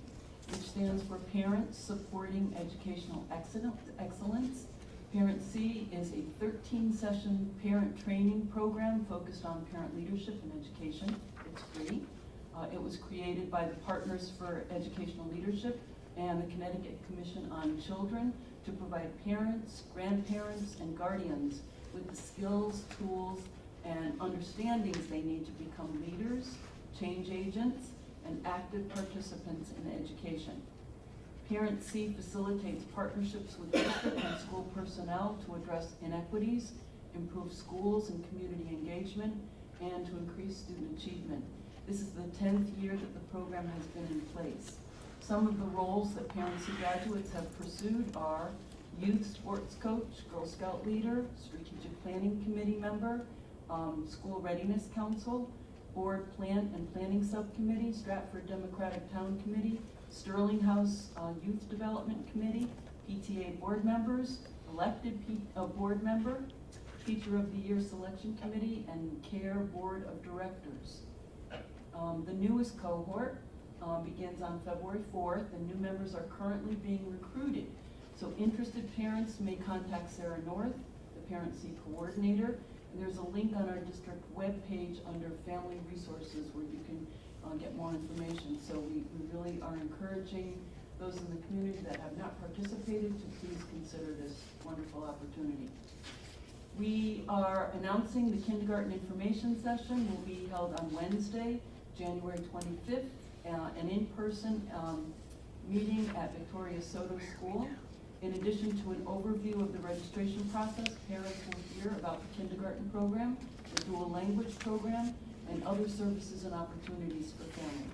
S14: which stands for Parents Supporting Educational Excellence. Parent C is a 13-session parent training program focused on parent leadership and education. It's free. It was created by the Partners for Educational Leadership and the Connecticut Commission on Children to provide parents, grandparents, and guardians with the skills, tools, and understandings they need to become leaders, change agents, and active participants in education. Parent C facilitates partnerships with district and school personnel to address inequities, improve schools and community engagement, and to increase student achievement. This is the 10th year that the program has been in place. Some of the roles that Parent C graduates have pursued are youth sports coach, Girl Scout leader, strategic planning committee member, school readiness council, board plan and planning subcommittee, Stratford Democratic Town Committee, Sterling House Youth Development Committee, PTA board members, elected board member, Teacher of the Year Selection Committee, and CARE Board of Directors. The newest cohort begins on February 4th, and new members are currently being recruited. So interested parents may contact Sarah North, the Parent C coordinator, There's a link on our district webpage under Family Resources where you can get more information. So we really are encouraging those in the community that have not participated to please consider this wonderful opportunity. We are announcing the kindergarten information session will be held on Wednesday, January 25th, an in-person meeting at Victoria Soto School. In addition to an overview of the registration process, parents will hear about the kindergarten program, the dual language program, and other services and opportunities for families.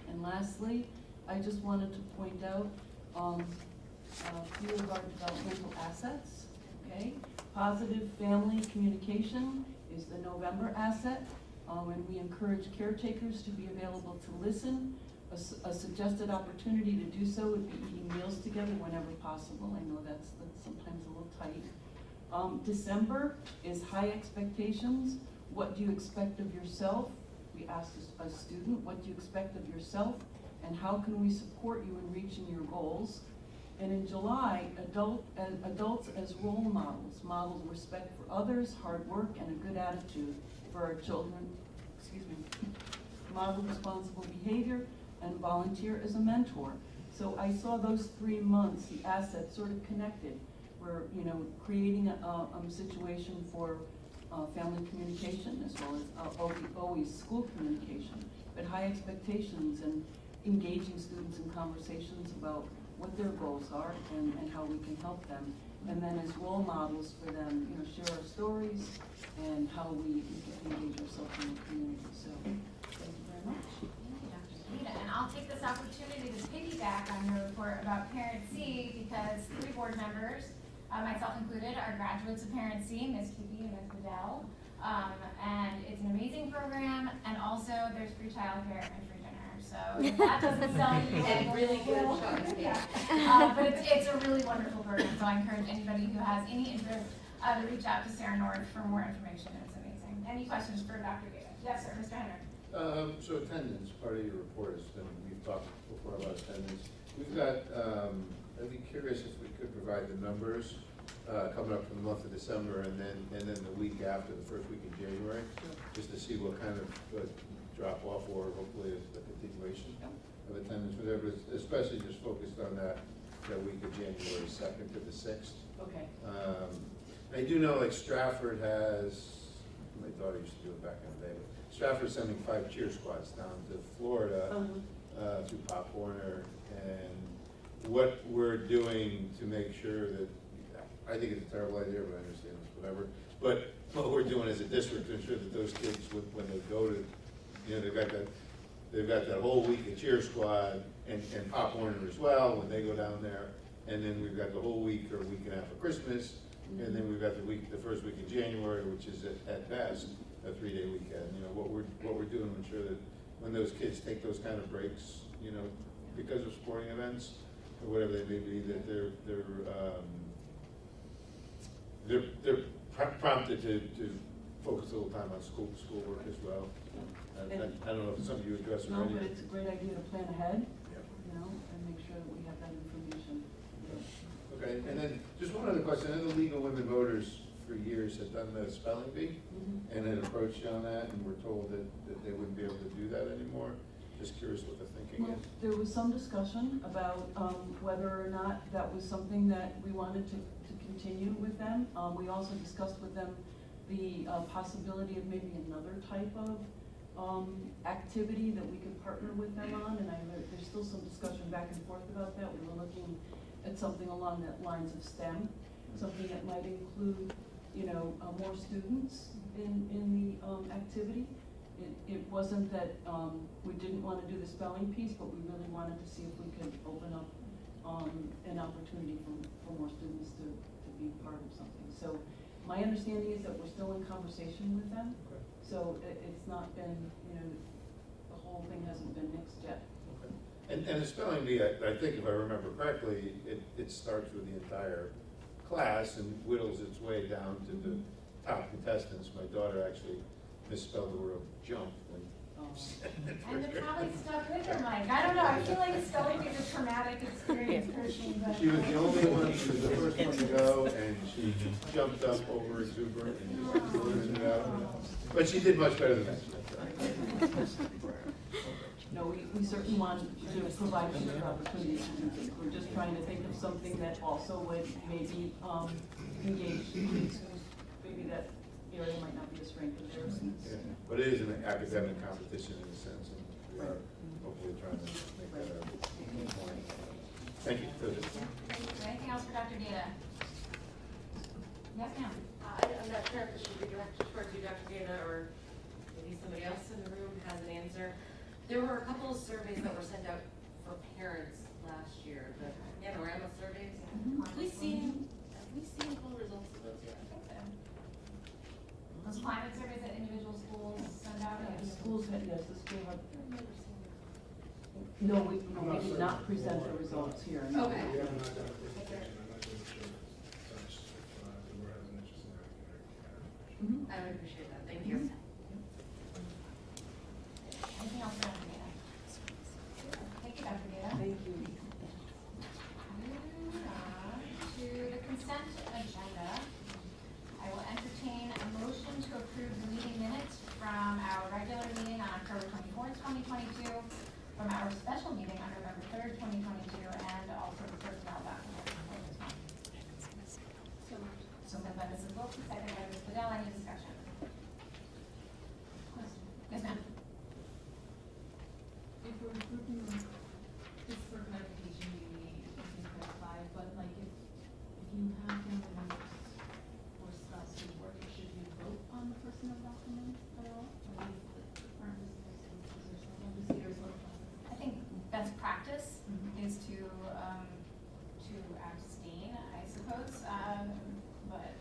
S14: And lastly, I just wanted to point out a few of our developmental assets, okay? Positive family communication is the November asset, and we encourage caretakers to be available to listen. A suggested opportunity to do so would be eating meals together whenever possible. I know that's sometimes a little tight. December is high expectations. What do you expect of yourself? We asked a student, what do you expect of yourself? And how can we support you in reaching your goals? And in July, adults as role models, model respect for others, hard work, and a good attitude for our children, model responsible behavior, and volunteer as a mentor. So I saw those 3 months, the assets sort of connected. We're, creating a situation for family communication as well as always school communication, but high expectations and engaging students in conversations about what their goals are and how we can help them. And then as role models for them, share our stories and how we can engage ourselves in the community. So thank you very much.
S1: And I'll take this opportunity to piggyback on your report about Parent C because 3 board members, myself included, are graduates of Parent C, Ms. Kibbe and Ms. Bedell. And it's an amazing program, and also there's free childcare and free dinner. So if that doesn't sell you,
S12: And really good choice.
S1: Yeah. But it's a really wonderful program, so I encourage anybody who has any interest to reach out to Sarah North for more information. It's amazing. Any questions for Dr. Gata? Yes, sir, Mr. Henry.
S8: So attendance, part of your report is, and we've talked before about attendance. We've got, I'd be curious if we could provide the numbers coming up for the month of December and then the week after, the first week in January, just to see what kind of drop off or hopefully a continuation of attendance, whatever, especially just focused on that week of January 2nd to the 6th.
S14: Okay.
S8: I do know like Stratford has, my daughter used to do it back in the day, but Stratford's sending 5 cheer squads down to Florida through Pop Warner, and what we're doing to make sure that, I think it's a terrible idea, but I understand this, whatever, but what we're doing as a district to ensure that those kids, when they go to, they've got that whole week of cheer squad and Pop Warner as well when they go down there, and then we've got the whole week or week and a half of Christmas, and then we've got the first week in January, which is at best a 3-day weekend. What we're doing to ensure that when those kids take those kind of breaks, because of sporting events or whatever they may be, that they're prompted to focus a little time on schoolwork as well. I don't know if it's something you address already.
S14: No, but it's a great idea to plan ahead,
S8: Yep.
S14: and make sure that we have that information.
S8: Okay, and then just one other question. I know the League of Women Voters for years had done the spelling bee and had approached you on that, and were told that they wouldn't be able to do that anymore. Just curious what the thinking
S14: Well,
S8: is.
S14: there was some discussion about whether or not that was something that we wanted to continue with them. We also discussed with them the possibility of maybe another type of activity that we could partner with them on, and there's still some discussion back and forth about that. We were looking at something along the lines of STEM, something that might include, more students in the activity. It wasn't that we didn't want to do the spelling piece, but we really wanted to see if we could open up an opportunity for more students to be part of something. So my understanding is that we're still in conversation with them.
S8: Okay.
S14: So it's not been, the whole thing hasn't been nixed yet.
S8: Okay. And the spelling bee, I think if I remember correctly, it starts with the entire class and whittles its way down to the top contestants. My daughter actually misspelled the word jump when
S1: And they're probably stuck with her, Mike. I don't know, I feel like spelling is a traumatic experience for
S8: She was the only one, she was the first one to go, and she jumped up over exuberant and blurted it out. But she did much better than that.
S14: No, we certainly want to provide future opportunities. We're just trying to think of something that also would maybe engage students whose maybe that area might not be a strength of theirs.
S8: Yeah, but it is an academic competition in a sense, and we are hopefully trying to make that a point. Thank you.
S1: Anything else for Dr. Data? Yes, ma'am.
S12: I'm not sure if this should be directed towards you, Dr. Dana, or maybe somebody else in the room has an answer. There were a couple of surveys that were sent out for parents last year, the panorama surveys. Have we seen full results of those yet?
S1: Those climate surveys that individual schools send out?
S14: The schools had, yes, the school had. No, we did not present the results here.
S1: Okay.
S6: We have not done a presentation, I'm not really sure if the board has an interest in that.
S12: I would appreciate that, thank you.
S1: Anything else for Dr. Data? Thank you, Dr. Data.
S14: Thank you.
S1: Moving on to the consent agenda. I will entertain a motion to approve the meeting minutes from our regular meeting on October 24th, 2022, from our special meeting on November 3rd, 2022, and also the personnel document for this month. So moved by Mrs. Wilson, second by Ms. Bedell. Any discussion? Yes, ma'am.
S13: If we're approving, just for clarification, maybe you can clarify, but like if you have family members or spouse who work, should you vote on the personnel document at all? Or is the firm supposed to, is there some, I'm just curious what the process is?
S1: I think best practice is to abstain, I suppose, but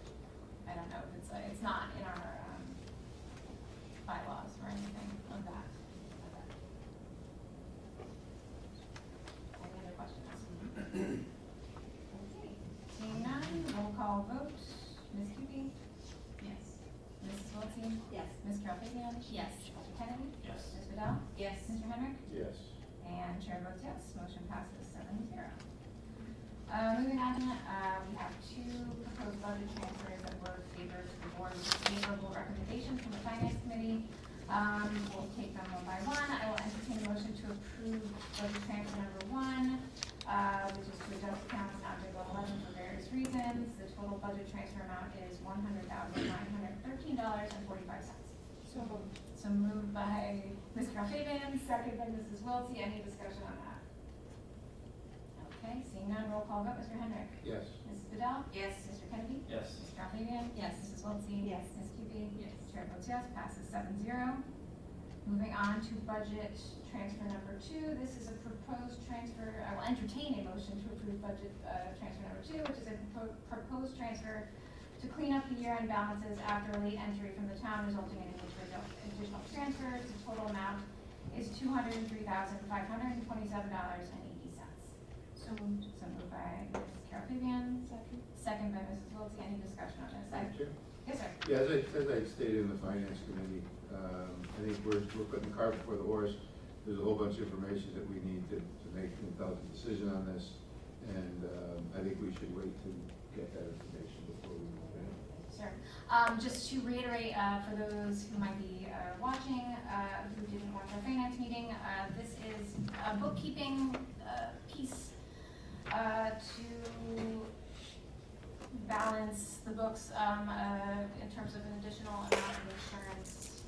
S1: I don't know if it's not in our bylaws or anything of that. Any other questions? Okay, seeing none, roll call vote. Ms. Cupie?
S13: Yes.
S1: Mrs. Wiltie?
S13: Yes.
S1: Ms. Carl-Fabian?
S13: Yes.
S1: Dr. Kennedy?
S11: Yes.
S1: Ms. Bedell?
S13: Yes.
S1: Mr. Henrik?
S8: Yes.
S1: And chair votes yes, motion passes 7-0. Moving on, we have two proposed budget transfers that were favored to the board with favorable recommendations from the finance committee. We'll take them one by one. I will entertain a motion to approve budget transfer number 1, which is to adjust accounts not to go 11 for various reasons. The total budget transfer amount is $100,913.45. So moved by Ms. Carl-Fabian, second by Mrs. Wiltie. Any discussion on that? Okay, seeing none, roll call vote. Mr. Henrik?
S8: Yes.
S1: Mrs. Bedell?
S12: Yes.
S1: Mr. Kennedy?
S11: Yes.
S1: Ms. Carl-Fabian?
S13: Yes.
S1: Mrs. Wiltie?
S2: Yes.
S1: Ms. Cupie?
S13: Yes.
S1: Chair votes yes, passes 7-0. Moving on to budget transfer number 2. This is a proposed transfer. I will entertain a motion to approve budget transfer number 2, which is a proposed transfer to clean up the year-end balances after a late entry from the town resulting in an additional transfer. The total amount is $203,527.80.
S13: So moved.
S1: So moved by Ms. Carol-Fabian. Second by Mrs. Wiltie. Any discussion on this?
S8: Thank you.
S1: Yes, sir.
S8: Yeah, as I stated in the finance committee, I think we're putting the cart before the horse. There's a whole bunch of information that we need to make an intelligent decision on this, and I think we should wait to get that information before we move in.
S1: Sure. Just to reiterate, for those who might be watching, who didn't watch our finance meeting, this is a bookkeeping piece to balance the books in terms of an additional amount of insurance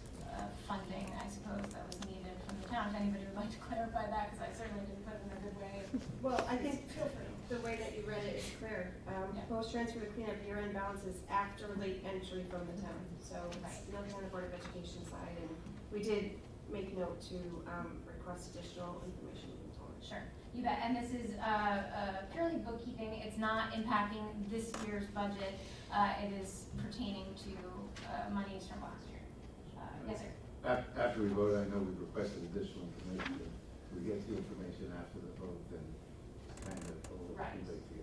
S1: funding, I suppose, that was needed from the town. If anybody would like to clarify that, because I certainly didn't put it in a good way.
S2: Well, I think the way that you read it is clear. Proposed transfer to clean up year-end balances after late entry from the town. So it's nothing on the Board of Education side, and we did make note to request additional information from the town.
S1: Sure, you bet. And this is purely bookkeeping. It's not impacting this year's budget. It is pertaining to monies from last year. Yes, sir.
S8: After we vote, I know we've requested additional information. If we get the information after the vote, then kind of a little
S1: Right.
S8: too late to get.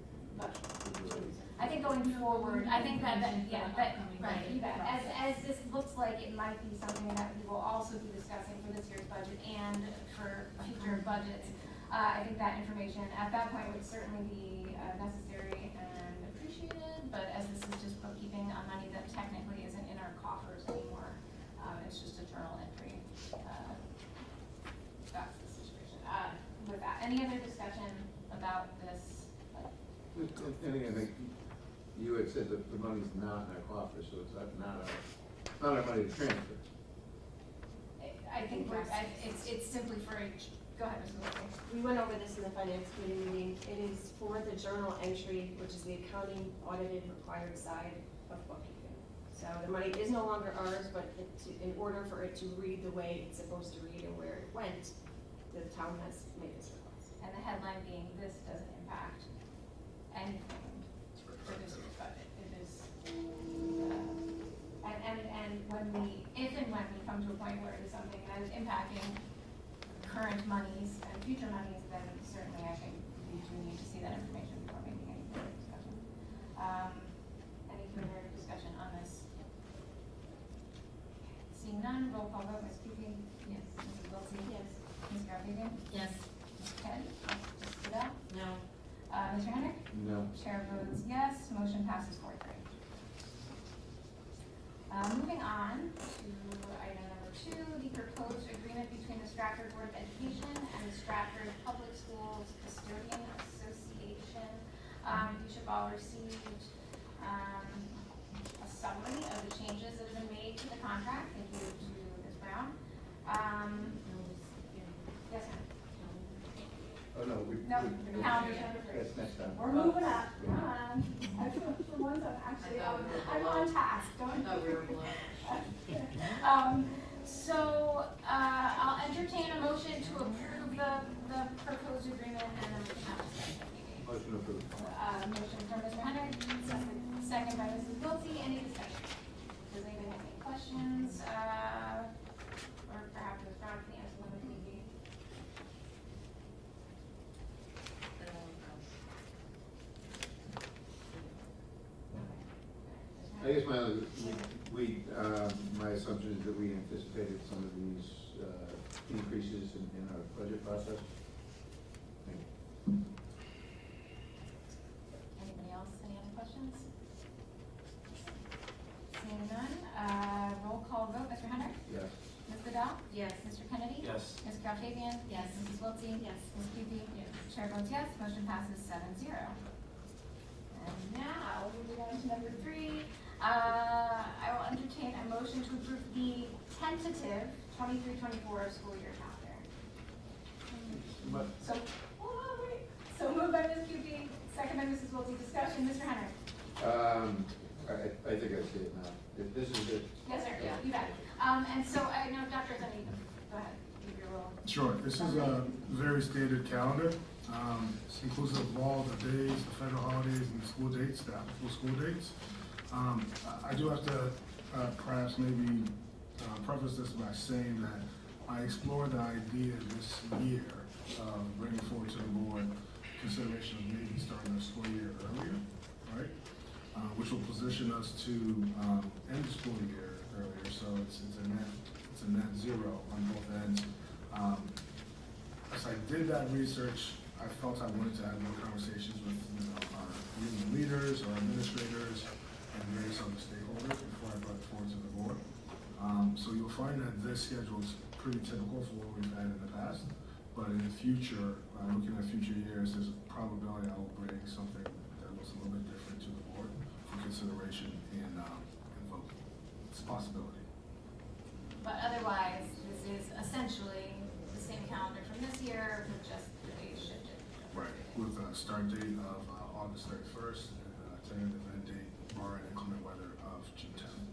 S1: I think going forward, I think that right, you bet. As this looks like it might be something that we will also be discussing for this year's budget and for future budgets. I think that information at that point would certainly be necessary and appreciated, but as this is just bookkeeping on money that technically isn't in our coffers anymore, it's just a journal entry. That's the situation. With that, any other discussion about this?
S8: And again, like, you had said that the money's not in our coffers, so it's not our money to transfer.
S1: I think it's simply for each, go ahead, Ms. Wilson.
S2: We went over this in the finance committee meeting. It is for the journal entry, which is the accounting audited required side of bookkeeping. So the money is no longer ours, but in order for it to read the way it's supposed to read and where it went, the town has made this request.
S1: And the headline being, this doesn't impact anything for this year's budget. It is, and if and when we come to a point where it is something that is impacting current monies and future monies, then certainly I think we do need to see that information before making any further discussion. Any further discussion on this? Seeing none, roll call vote, Ms. Cookie? Yes. Mrs. Wilson? Yes. Ms. Garfield?
S12: Yes.
S1: Ms. Kennedy? Ms. Goodell?
S12: No.
S1: Mr. Henry?
S8: No.
S1: Chair votes yes, motion passes 4-3. Moving on to item number 2, the proposed agreement between the Stratford Board of Education and the Stratford Public Schools Custodian Association. You should have all received a summary of the changes that have been made to the contract. Thank you to Ms. Brown. Yes, ma'am.
S8: Oh, no,
S1: No, calendar's number 3.
S8: That's next time.
S1: We're moving up. Come on. I feel for once I'm on task. Don't.
S12: I thought we were below.
S1: So I'll entertain a motion to approve the proposed agreement and then we can have a second meeting.
S8: Motion approved.
S1: Motion from Mr. Henry, second by Mrs. Wiltie. Any discussion? Does anybody have any questions? Or perhaps Ms. Brown can answer them if need be.
S8: I guess my assumption is that we anticipated some of these increases in our budget process. Thank you.
S1: Anybody else, any other questions? Seeing none, roll call vote, Mr. Henry?
S8: Yes.
S1: Ms. Goodell?
S12: Yes.
S1: Mr. Kennedy?
S9: Yes.
S1: Ms. Garfield?
S12: Yes.
S1: Mrs. Wiltie?
S12: Yes.
S1: Ms. Cookie? Yes. Chair votes yes, motion passes 7-0. And now, moving on to number 3, I will entertain a motion to approve the tentative 23-24 school year calendar.
S8: But
S1: So, so moved by Ms. Cookie, second by Mrs. Wiltie. Discussion, Mr. Henry?
S8: I think I see it now. This is it.
S1: Yes, sir.
S12: Yeah.
S1: You bet. And so I know Dr. Zani, go ahead, give your role.
S6: Sure, this is a very stated calendar. It's inclusive of all the days, the federal holidays, and the school dates, the applicable school dates. I do have to perhaps maybe preface this by saying that I explored the idea this year of bringing forward to the board consideration of maybe starting the school year earlier, right? Which will position us to end the school year earlier, so it's a net zero on both ends. As I did that research, I felt I wanted to have more conversations with our union leaders, our administrators, and various other stakeholders before I brought it forward to the board. So you'll find that this schedule is pretty typical for what we've had in the past, but in the future, looking at future years, there's a probability I will bring something that looks a little bit different to the board for consideration and vote. It's a possibility.
S1: But otherwise, this is essentially the same calendar from this year, with just the dates shifted.
S6: Right. With a start date of August 31st and a tentative end date, barring inclement weather, of June 10th.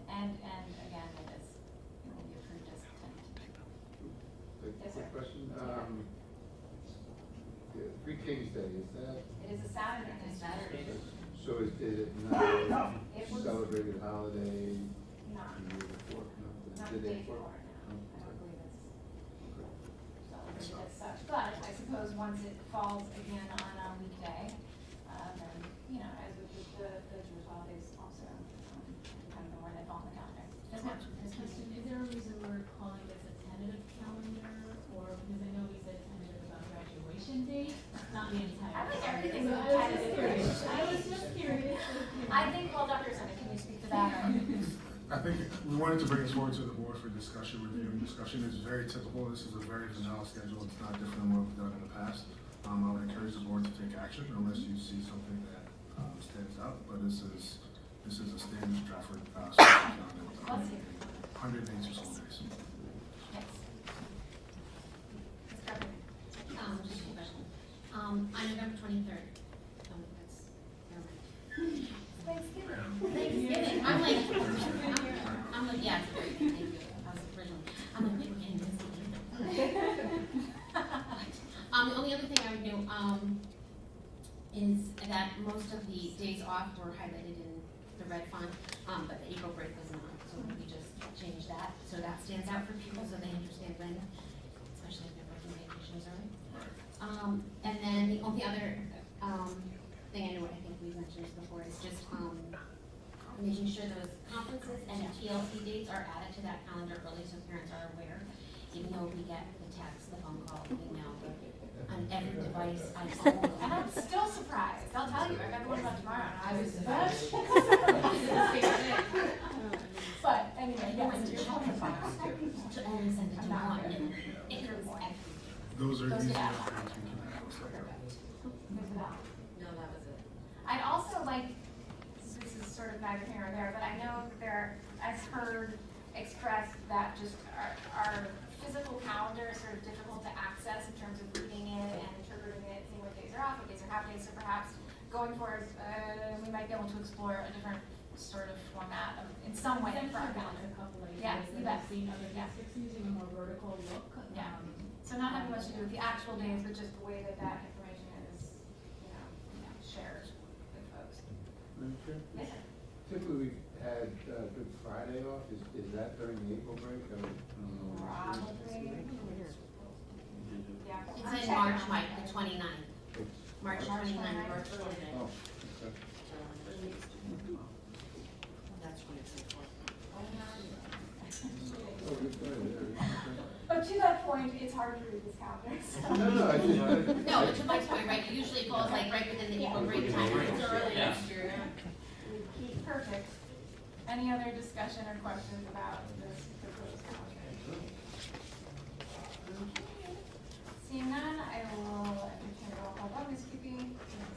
S1: And again, it is, it will be approved as tentative. Yes, sir.
S8: Quick question. Pre-King's Day, is that?
S1: It is a Saturday.
S8: So is it not
S1: It
S8: a
S1: was
S8: celebrated holiday?
S1: not,
S8: the year before? No,
S1: not
S8: the
S1: the
S8: day
S1: day
S8: before?
S1: before, no. I don't believe it's
S8: Okay.
S1: celebrated as such. But I suppose once it falls again on a weekday, then, you know, as with the Jewish holidays also, depending on where they fall on the calendar. Yes, ma'am. Ms.
S13: Question,
S1: Christie?
S13: is there a reason we're calling this a tentative
S6: We wanted to bring this forward to the board for discussion, review and discussion. It's very typical. This is a very vanilla schedule. It's not different than what we've done in the past. I would encourage the board to take action unless you see something that stands out, but this is a standard Stratford school calendar with 182 school days.
S1: Yes. Ms. Carpenter?
S13: Just a question. On November 23rd. That's, never mind. Thanksgiving. I'm like, yeah, it's very good. Thank you. I was originally. I'm like, wait, we're getting this. The only other thing I would do, is that most of the days off were highlighted in the red font, but the April break was not, so we just changed that, so that stands out for people, so they understand when, especially if they're working vacations already. And then the only other, thing I know, I think we've mentioned this before, is just, making sure those conferences and TLC dates are added to that calendar early so parents are aware, even though we get the text, the phone call, the email, on every device I own.
S1: And I'm still surprised. I'll tell you, I got the one about tomorrow, and I was But anyway, yes, you're talking about.
S13: To only send it to one, and it goes everywhere.
S6: Those are
S1: Those
S6: easy.
S1: are-
S12: No, that was it.
S1: I'd also like, this is sort of neither here nor there, but I know I've heard expressed that just our physical calendar is sort of difficult to access in terms of reading it and interpreting it, seeing what days are off, what days are half days, so perhaps going forward, we might be able to explore a different sort of format in some way for our calendar. Yeah, you bet. Yeah.
S13: Using a more vertical look.
S1: Yeah. So not having much to do with the actual days, but just the way that that information is, shared with folks.
S8: Madam Chair?
S1: Yes, sir.
S8: Typically, we've had Good Friday off. Is that during the April break? I don't know.
S1: Probably. Yeah.
S13: It's in March, Mike, the 29th. March 29th, March 29th.
S8: Oh, okay.
S12: That's 2024.
S8: Oh, Good Friday, there.
S1: But to that point, it's hard to read this calendar, so.
S8: No, I just.
S13: No, to Mike's point, right, it usually falls like right within the April break time. It's early next year.
S1: Perfect. Any other discussion or questions about this proposed calendar? Seeing none, I will entertain a roll call vote. Ms. Kupi? Yes.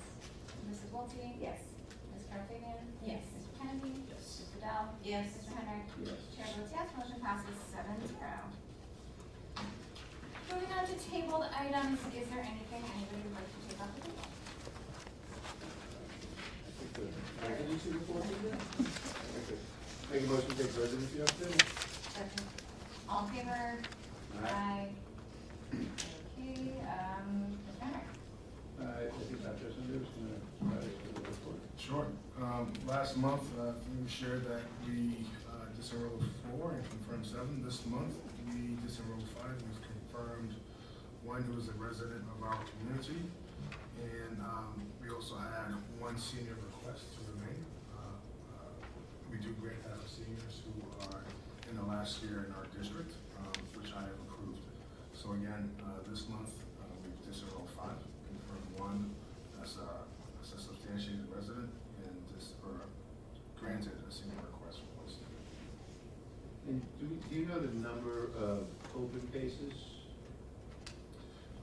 S1: Mrs. Wiltie?
S2: Yes.
S1: Ms. Carfabian?
S13: Yes.
S1: Mr. Kennedy?
S9: Yes.
S1: Mr. Dell?
S12: Yes.
S1: Mr. Henry?
S8: Yes.
S1: Chair votes yes, motion passes 7-0. Moving on to tabled items, is there anything anybody would like to take off the table?
S8: Residency report in there? Okay. Make a motion to take residency up there?
S1: All in favor?
S8: Aye.
S1: Okay, Mr. Henry?
S8: I think Dr. Sunday was going to provide us with a report.
S6: Sure. Last month, we shared that we disenrolled 4 and confirmed 7. This month, we disenrolled 5 and we've confirmed 1 who is a resident of our community. And we also had 1 senior request to remain. We do grant that for seniors who are in the last year in our district, which I have approved. So again, this month, we've disenrolled 5, confirmed 1 as a substantiated resident, and granted a senior request for 1 senior.
S8: And do you know the number of open cases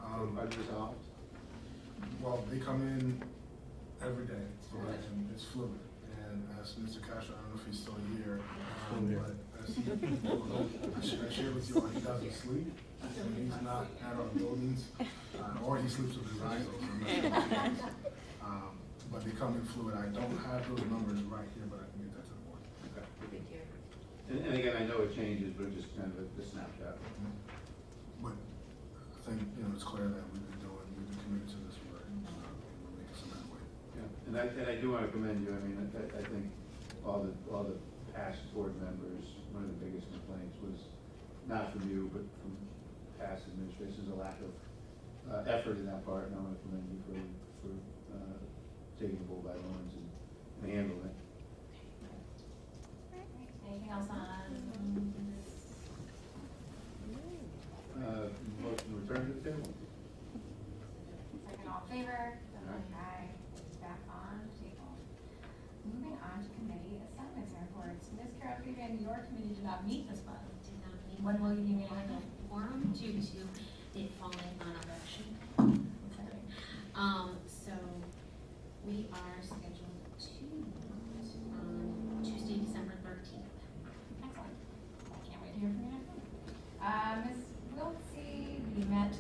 S8: are resolved?
S6: Well, they come in every day, so it's fluid. And as Mr. Castro, I don't know if he's still here, but as I shared with you, he doesn't sleep, so he's not at our buildings, or he sleeps with his eyes open. But they come in fluid. I don't have those numbers right here, but I can get that to the board.
S8: Okay.
S12: Thank you.
S8: And again, I know it changes, but just kind of a snapshot.
S6: But I think, it's clear that we've been committed to this work, and we're making some headway.
S8: Yeah, and I do want to commend you. I mean, I think all the past board members, one of the biggest complaints was not from you, but from past administrations, a lack of effort in that part, and I want to commend you for taking the bull by the horns and handling it.
S1: Anything else on this?
S8: Motion to return to the table.
S1: Second, all in favor?
S8: Aye.
S1: Aye. Back on table. Moving on to committee assignments. committee reports. Ms. Carol Keegan, your committee did not meet this month.
S15: Did not meet.
S1: When will you be meeting again?
S15: Forum due to it falling on election. Sorry. So we are scheduled to meet on Tuesday, December 13th.
S1: Excellent. Can't wait to hear from you next week. Ms. Wiltsey, we met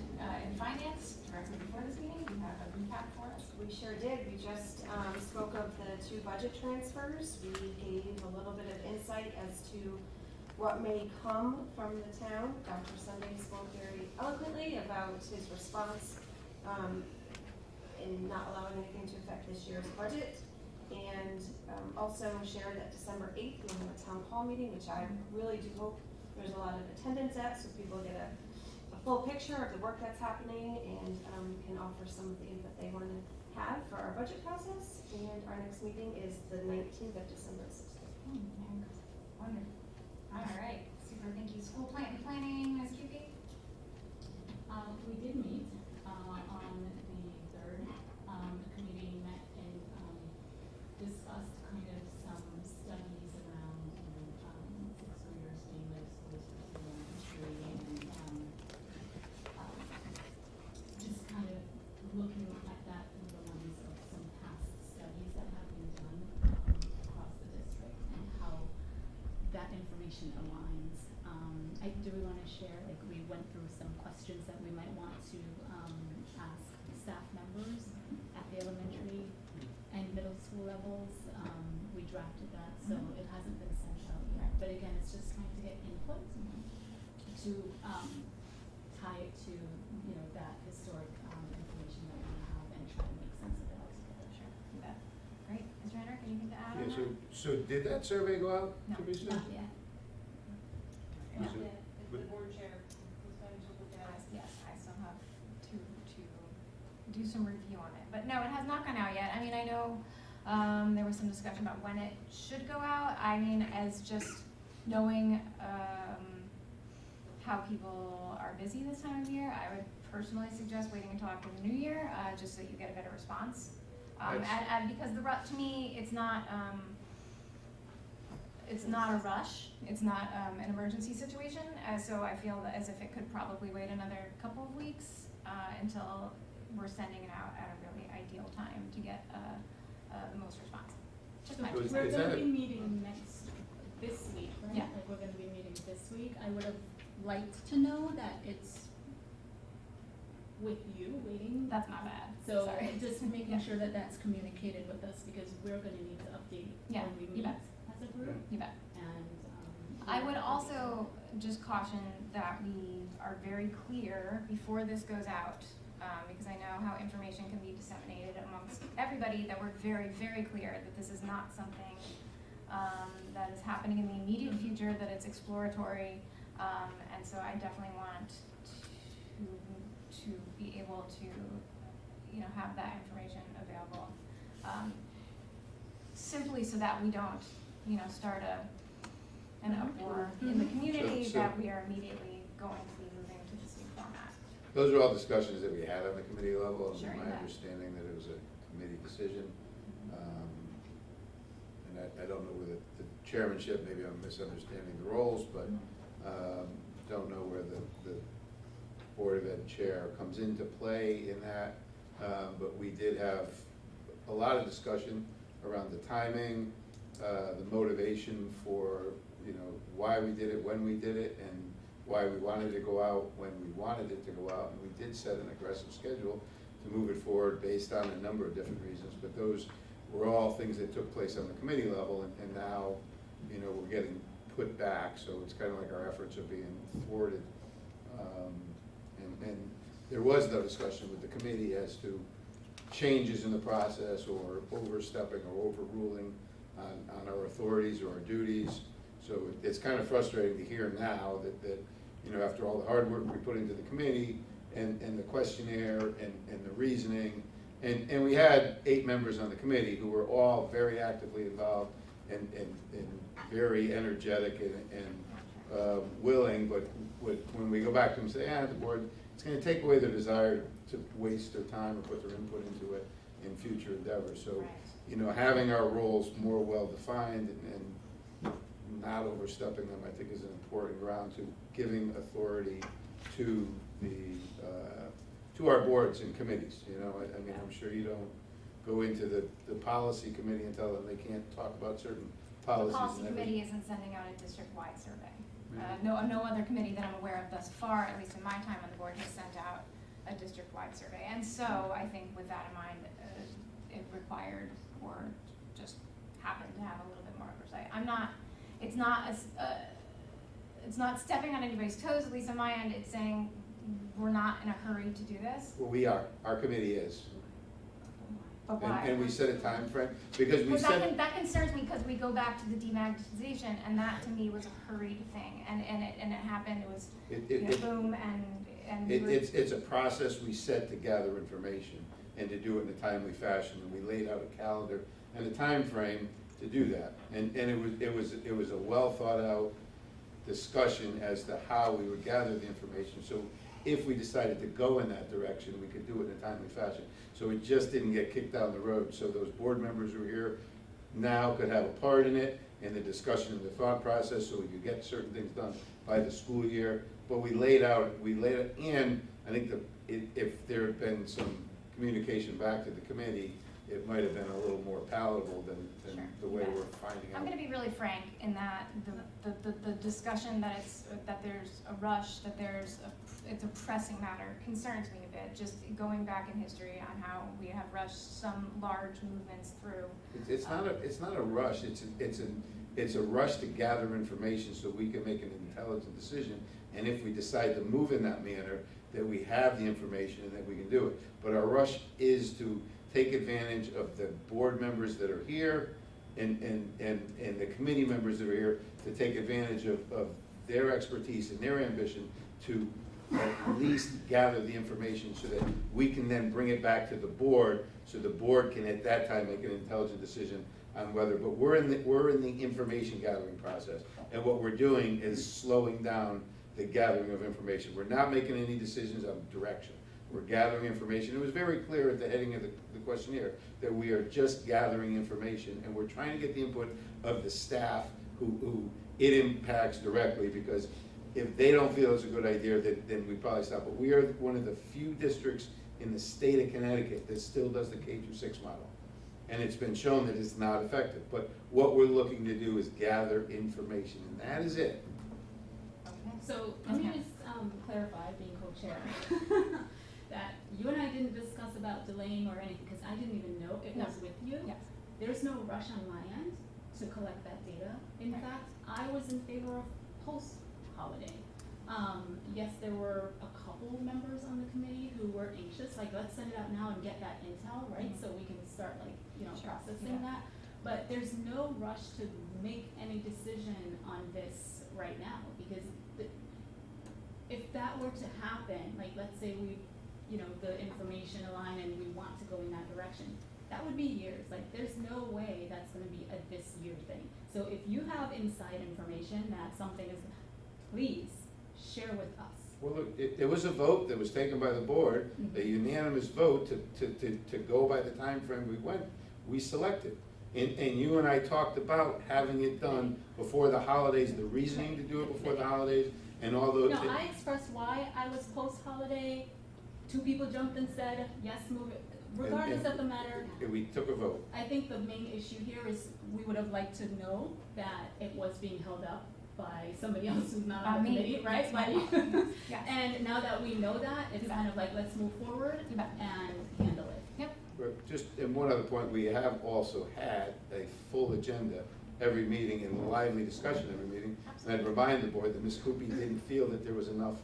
S1: in finance directly before this meeting. Do you have a recap for us?
S2: We sure did. We just spoke of the 2 budget transfers. We gave a little bit of insight as to what may come from the town. Dr. Sunday spoke very eloquently about his response in not allowing anything to affect this year's budget. And also shared that December 8th, we have a town hall meeting, which I really do hope there's a lot of attendance at, so people get a full picture of the work that's happening and can offer some of the input they want to have for our budget process. And our next meeting is the 19th of December 16th.
S1: Wonderful. All right, super, thank you. School planning, Ms. Cupie?
S13: We did meet on the 3rd. The committee met and discussed kind of some studies around, sixth graders being those schools for elementary and just kind of looking at that through the lens of some past studies that have been done across the district and how that information aligns. Do we want to share, like, we went through some questions that we might want to ask staff members at the elementary and middle school levels. We drafted that, so it hasn't been sent out yet. But again, it's just trying to get input to tie it to, that historic information that we have and try to make sense of it all together.
S1: Sure, you bet. Great. Mr. Henrik, anything to add on
S8: Yeah,
S1: that?
S8: so did that survey go out,
S1: No,
S8: Teresa?
S1: not yet.
S8: Was it-
S2: The board chair was going to look at it.
S1: Yes, I still have to do some review on it, but no, it has not gone out yet. I mean, I know, there was some discussion about when it should go out. I mean, as just knowing, how people are busy this time of year, I would personally suggest waiting until after the new year, just so you get a better response. And because to me, it's not a rush, it's not an emergency situation, so I feel that as if it could probably wait another couple of weeks until we're sending it out at a really ideal time to get the most response. Just my
S8: So is
S13: We're
S8: that
S13: gonna
S8: a-
S13: be meeting this week, right?
S1: Yeah.
S13: Like, we're gonna be meeting this week. I would have liked to know that it's with you waiting.
S1: That's not bad,
S13: So
S1: sorry.
S13: just
S1: Yeah.
S13: making sure that that's communicated with us, because we're gonna need to update
S1: Yeah,
S13: when we
S1: you
S13: meet
S1: bet.
S13: as a group.
S1: You bet.
S13: And,
S1: I would also just caution that we are very clear before this goes out, because I know how information can be disseminated amongst everybody, that we're very, very clear that this is not something that is happening in the immediate future, that it's exploratory, and so I definitely want to be able to, have that information available, simply so that we don't, start an uproar in the community,
S8: So-
S1: that we are immediately going to be moving to this new format.
S8: Those are all discussions that we had on the committee level, and
S1: Sure,
S8: my
S1: yeah.
S8: understanding that it was a committee decision. And I don't know whether the chairmanship, maybe I'm misunderstanding the roles, but don't know where the Board of Ed chair comes into play in that. But we did have a lot of discussion around the timing, the motivation for, why we did it, when we did it, and why we wanted to go out when we wanted it to go out. And we did set an aggressive schedule to move it forward based on a number of different reasons. But those were all things that took place on the committee level, and now, we're getting put back. So it's kind of like our efforts are being thwarted. And there was no discussion with the committee as to changes in the process or overstepping or overruling on our authorities or our duties. So it's kind of frustrating to hear now that after all the hard work we put into the committee and the questionnaire and the reasoning, and we had 8 members on the committee who were all very actively involved and very energetic and willing, but when we go back to them and say, the board, it's going to take away their desire to waste their time or put their input into it in future endeavors. So, having our roles more well-defined and not overstepping them, I think is an important ground to giving authority to to our boards and committees, you know, I mean, I'm sure you don't go into the policy committee and tell them they can't talk about certain policies.
S1: The policy
S8: and
S1: committee isn't sending out a district-wide survey.
S8: Right.
S1: No other committee that I'm aware of thus far, at least in my time on the board, has sent out a district-wide survey. And so I think with that in mind, it required or just happened to have a little bit more oversight. It's not stepping on anybody's toes, at least on my end. It's saying we're not in a hurry to do this.
S8: Well, we are, our committee is.
S1: But why?
S8: And we set a time frame because we said.
S1: That concerns me because we go back to the demagnetization, and that to me was a hurried thing, and it happened. It was boom, and we were,
S8: It's a process we set to gather information and to do it in a timely fashion, and we laid out a calendar and a time frame to do that. And it was a well thought out discussion as to how we would gather the information. So if we decided to go in that direction, we could do it in a timely fashion. So it just didn't get kicked down the road. So those board members who are here now could have a part in it, in the discussion of the thought process, so we could get certain things done by the school year. But we laid out, and I think if there had been some communication back to the committee, it might have been a little more palatable than
S1: Sure.
S8: the way
S1: Yeah.
S8: we're finding out.
S1: I'm gonna be really frank in that the discussion that there's a rush, it's a pressing matter concerns me a bit, just going back in history on how we have rushed some large movements through.
S8: It's not a rush, it's a rush to gather information so we can make an intelligent decision. And if we decide to move in that manner, that we have the information and that we can do it. But our rush is to take advantage of the board members that are here and the committee members that are here, to take advantage of their expertise and their ambition to at least gather the information so that we can then bring it back to the board, so the board can at that time make an intelligent decision on whether, but we're in the information gathering process. And what we're doing is slowing down the gathering of information. We're not making any decisions on direction. We're gathering information. It was very clear at the heading of the questionnaire that we are just gathering information, and we're trying to get the input of the staff who it impacts directly, because if they don't feel it's a good idea, then we probably stop. But we are one of the few districts in the state of Connecticut that still does the K-6 model. And it's been shown that it's not effective. But what we're looking to do is gather information, and that is it.
S13: So let me just clarify, being co-chair, that you and I didn't discuss about delaying or anything, because I didn't even know it was with you.
S1: Yes.
S13: There's no rush on my end to collect that data. In fact, I was in favor of post-holiday. Yes, there were a couple members on the committee who were anxious, like, let's send it out now and get that intel, right? So we can start, like,
S1: Sure.
S13: processing that. But there's no rush to make any decision on this right now, because if that were to happen, like, let's say we, the information align and we want to go in that direction, that would be years. Like, there's no way that's gonna be a this year thing. So if you have inside information that something is, please share with us.
S8: Well, look, there was a vote that was taken by the board, a unanimous vote to go by the time frame we went. We selected. And you and I talked about having it done before the holidays, the reasoning to do it before the holidays, and all those.
S13: No, I expressed why I was post-holiday. 2 people jumped and said, yes, move it, regardless of the matter.
S8: We took a vote.
S13: I think the main issue here is we would have liked to know that it was being held up by somebody else who's not on the committee, right?
S1: Yes,
S13: By
S1: my
S13: you.
S1: Yes.
S13: And now that we know that, it's kind of like, let's move forward
S1: You bet.
S13: and handle it.
S1: Yep.
S8: But just, and one other point, we have also had a full agenda every meeting and a lively discussion every meeting. And I'd remind the board that Ms. Coopy didn't feel that there was enough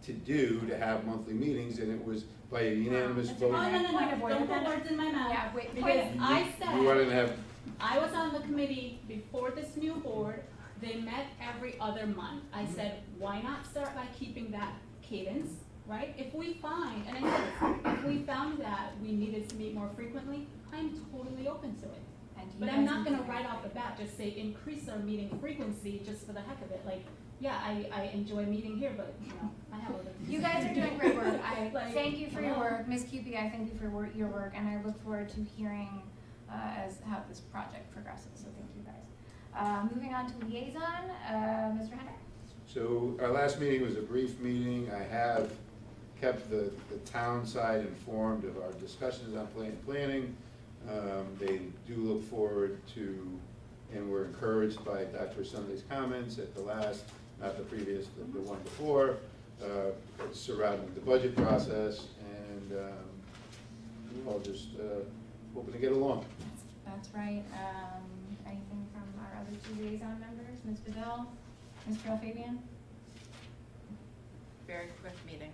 S8: to do to have monthly meetings, and it was by a unanimous
S1: That's
S8: vote.
S1: okay.
S13: No,
S1: Point of order.
S13: don't put words in my mouth.
S1: Yeah, wait,
S13: Because
S1: point.
S13: I
S8: You wanted to
S13: said,
S8: have,
S13: I was on the committee before this new board, they met every other month. I said, why not start by keeping that cadence, right? If we find, and I said, if we found that we needed to meet more frequently, I'm totally open to it.
S1: And you
S13: But I'm
S1: guys
S13: not
S1: need
S13: gonna
S1: to-
S13: right off the bat just say increase our meeting frequency just for the heck of it. Like, yeah, I enjoy meeting here, but, I have other things.
S1: You guys are doing great work. I
S13: Like,
S1: thank you for your
S13: hello?
S1: work. Ms. Cupie, I thank you for your work, and I look forward to hearing as how this project progresses, so thank you guys. Moving on to liaison, Mr. Henry?
S8: So our last meeting was a brief meeting. I have kept the town side informed of our discussions on planning. They do look forward to, and we're encouraged by Dr. Sunday's comments at the last, not the previous, the one before, surrounding the budget process, and we're all just hoping to get along.
S1: That's right. Anything from our other two liaison members, Ms. Bedell, Mr. Alfabian?
S12: Very quick meeting.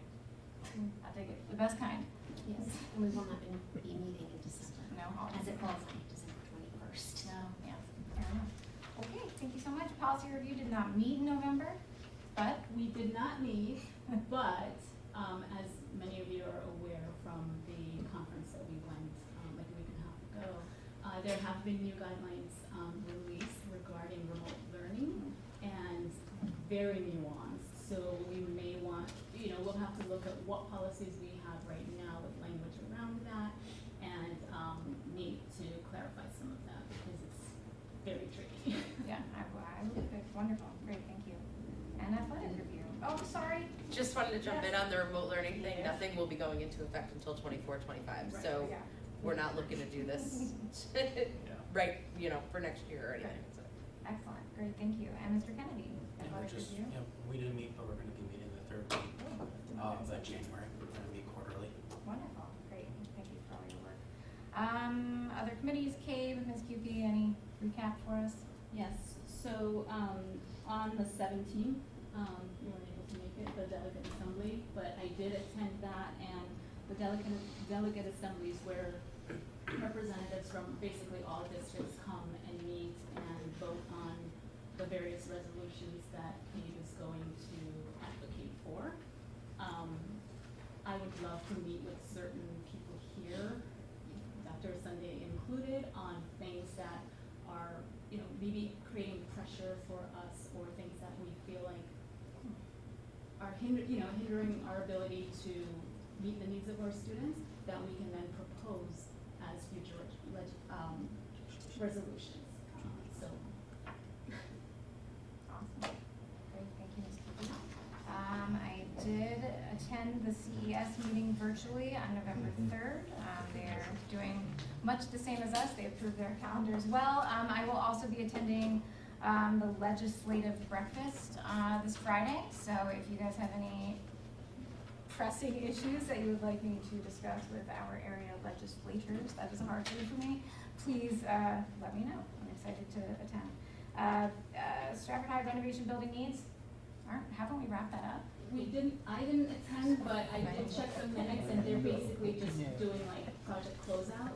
S1: I'll take it, the best kind.
S15: Yes, and we will not be meeting in December,
S1: No,
S15: as it falls on December 21st.
S1: No, yeah, fair enough. Okay, thank you so much. Policy review did not meet in November, but
S13: We did not meet, but, as many of you are aware from the conference that we went, like a week and a half ago, there have been new guidelines, released regarding remote learning and very nuanced. So we may want, we'll have to look at what policies we have right now with language around that and, need to clarify some of that because it's very tricky.
S1: yeah, I wonderful, great, thank you. And athletic review. Oh, sorry.
S12: Just wanted to jump in on the remote learning thing.
S1: Yes.
S12: Nothing will be going into effect until 24-25.
S1: Right,
S12: So
S1: yeah.
S12: we're not looking to do this right, for next year or anything. So.
S1: Excellent, great, thank you. And Mr. Kennedy,
S16: And we're
S1: athletic
S16: just,
S1: review.
S16: we didn't meet, but we're gonna be meeting the third week of January. We're gonna meet quarterly.
S1: Wonderful, great, thank you for all your work. Other committees, CABE, Ms. QP, any recap for us?
S13: Yes, so, on the 17th, we weren't able to make it, the delegate assembly, but I did attend that, and the delegate assemblies where representatives from basically all districts come and meet and vote on the various resolutions that CABE is going to advocate for. I would love to meet with certain people here, Dr. Sunday included, on things that are, maybe creating pressure for us or things that we feel like are hindering our ability to meet the needs of our students, that we can then propose as future resolutions. So.
S1: Awesome. Great, thank you, Ms. Kennedy. I did attend the CES meeting virtually on November 3rd. They're doing much the same as us. They approved their calendar as well. I will also be attending the legislative breakfast this Friday. So if you guys have any pressing issues that you would like me to discuss with our area legislators, that is a hard word for me, please let me know. I'm excited to attend. Stratford High renovation building needs, haven't we wrapped that up?
S13: I didn't attend, but I did check the minutes, and they're basically just doing like project closeout.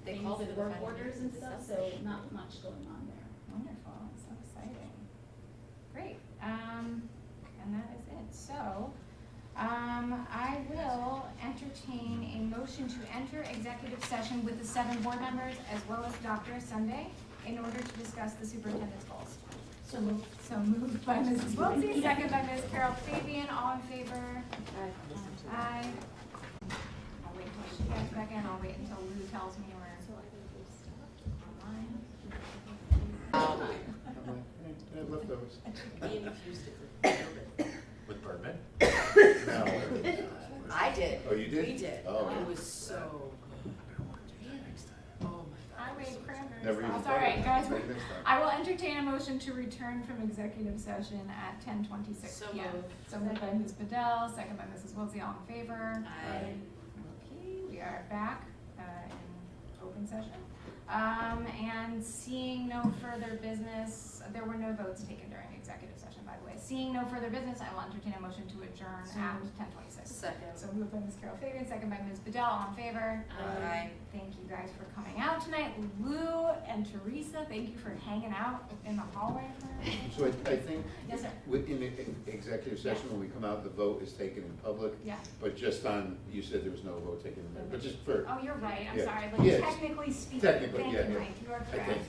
S12: They
S13: Things
S12: called
S13: and
S12: it the
S13: work
S12: final
S13: orders and stuff, so not much going on there.
S1: Wonderful, so exciting. Great, and that is it. So, I will entertain a motion to enter executive session with the 7 board members as well as Dr. Sunday in order to discuss the superintendent's goals. So moved. So moved by Mrs. Wiltsey, second by Ms. Carol Fabian, all in favor? Aye. I'll wait till she gets back in, I'll wait until Lou tells me where. Online.
S8: Leftovers.
S12: We infused it
S11: With bourbon?
S8: No.
S12: I did.
S8: Oh, you did?
S12: We did.
S8: Oh.
S12: It was so good. Oh my
S1: I
S12: God.
S1: made cranberry
S8: Never
S1: sauce.
S8: even
S1: All
S8: thought
S1: right,
S8: of
S1: guys,
S8: that. Maybe next time.
S1: I will entertain a motion to return from executive session at 10:26
S12: So
S1: p.m.
S12: moved.
S1: So moved by Ms. Bedell, second by Mrs. Wiltsey, all in favor?
S12: Aye.
S1: Okay, we are back in open session. And seeing no further business, there were no votes taken during executive session, by the way. Seeing no further business, I will entertain a motion to adjourn at 10:26.
S12: Second.
S1: So moved by Ms. Carol Fabian, second by Ms. Bedell, all in favor?
S12: Aye.
S1: Thank you guys for coming out tonight. Lou and Teresa, thank you for hanging out in the hallway for.
S8: So I think
S1: Yes, sir.
S8: within the executive session, when we come out, the vote is taken in public.
S1: Yeah.
S8: But just on, you said there was no vote taken in there, but just for,
S1: Oh, you're right, I'm
S8: Yeah.
S1: sorry,
S8: Yeah.
S1: like technically speaking,
S8: Technically,
S1: thank
S8: yeah,
S1: you,
S8: yeah.
S1: Mike, you are
S8: I
S1: correct.
S8: think.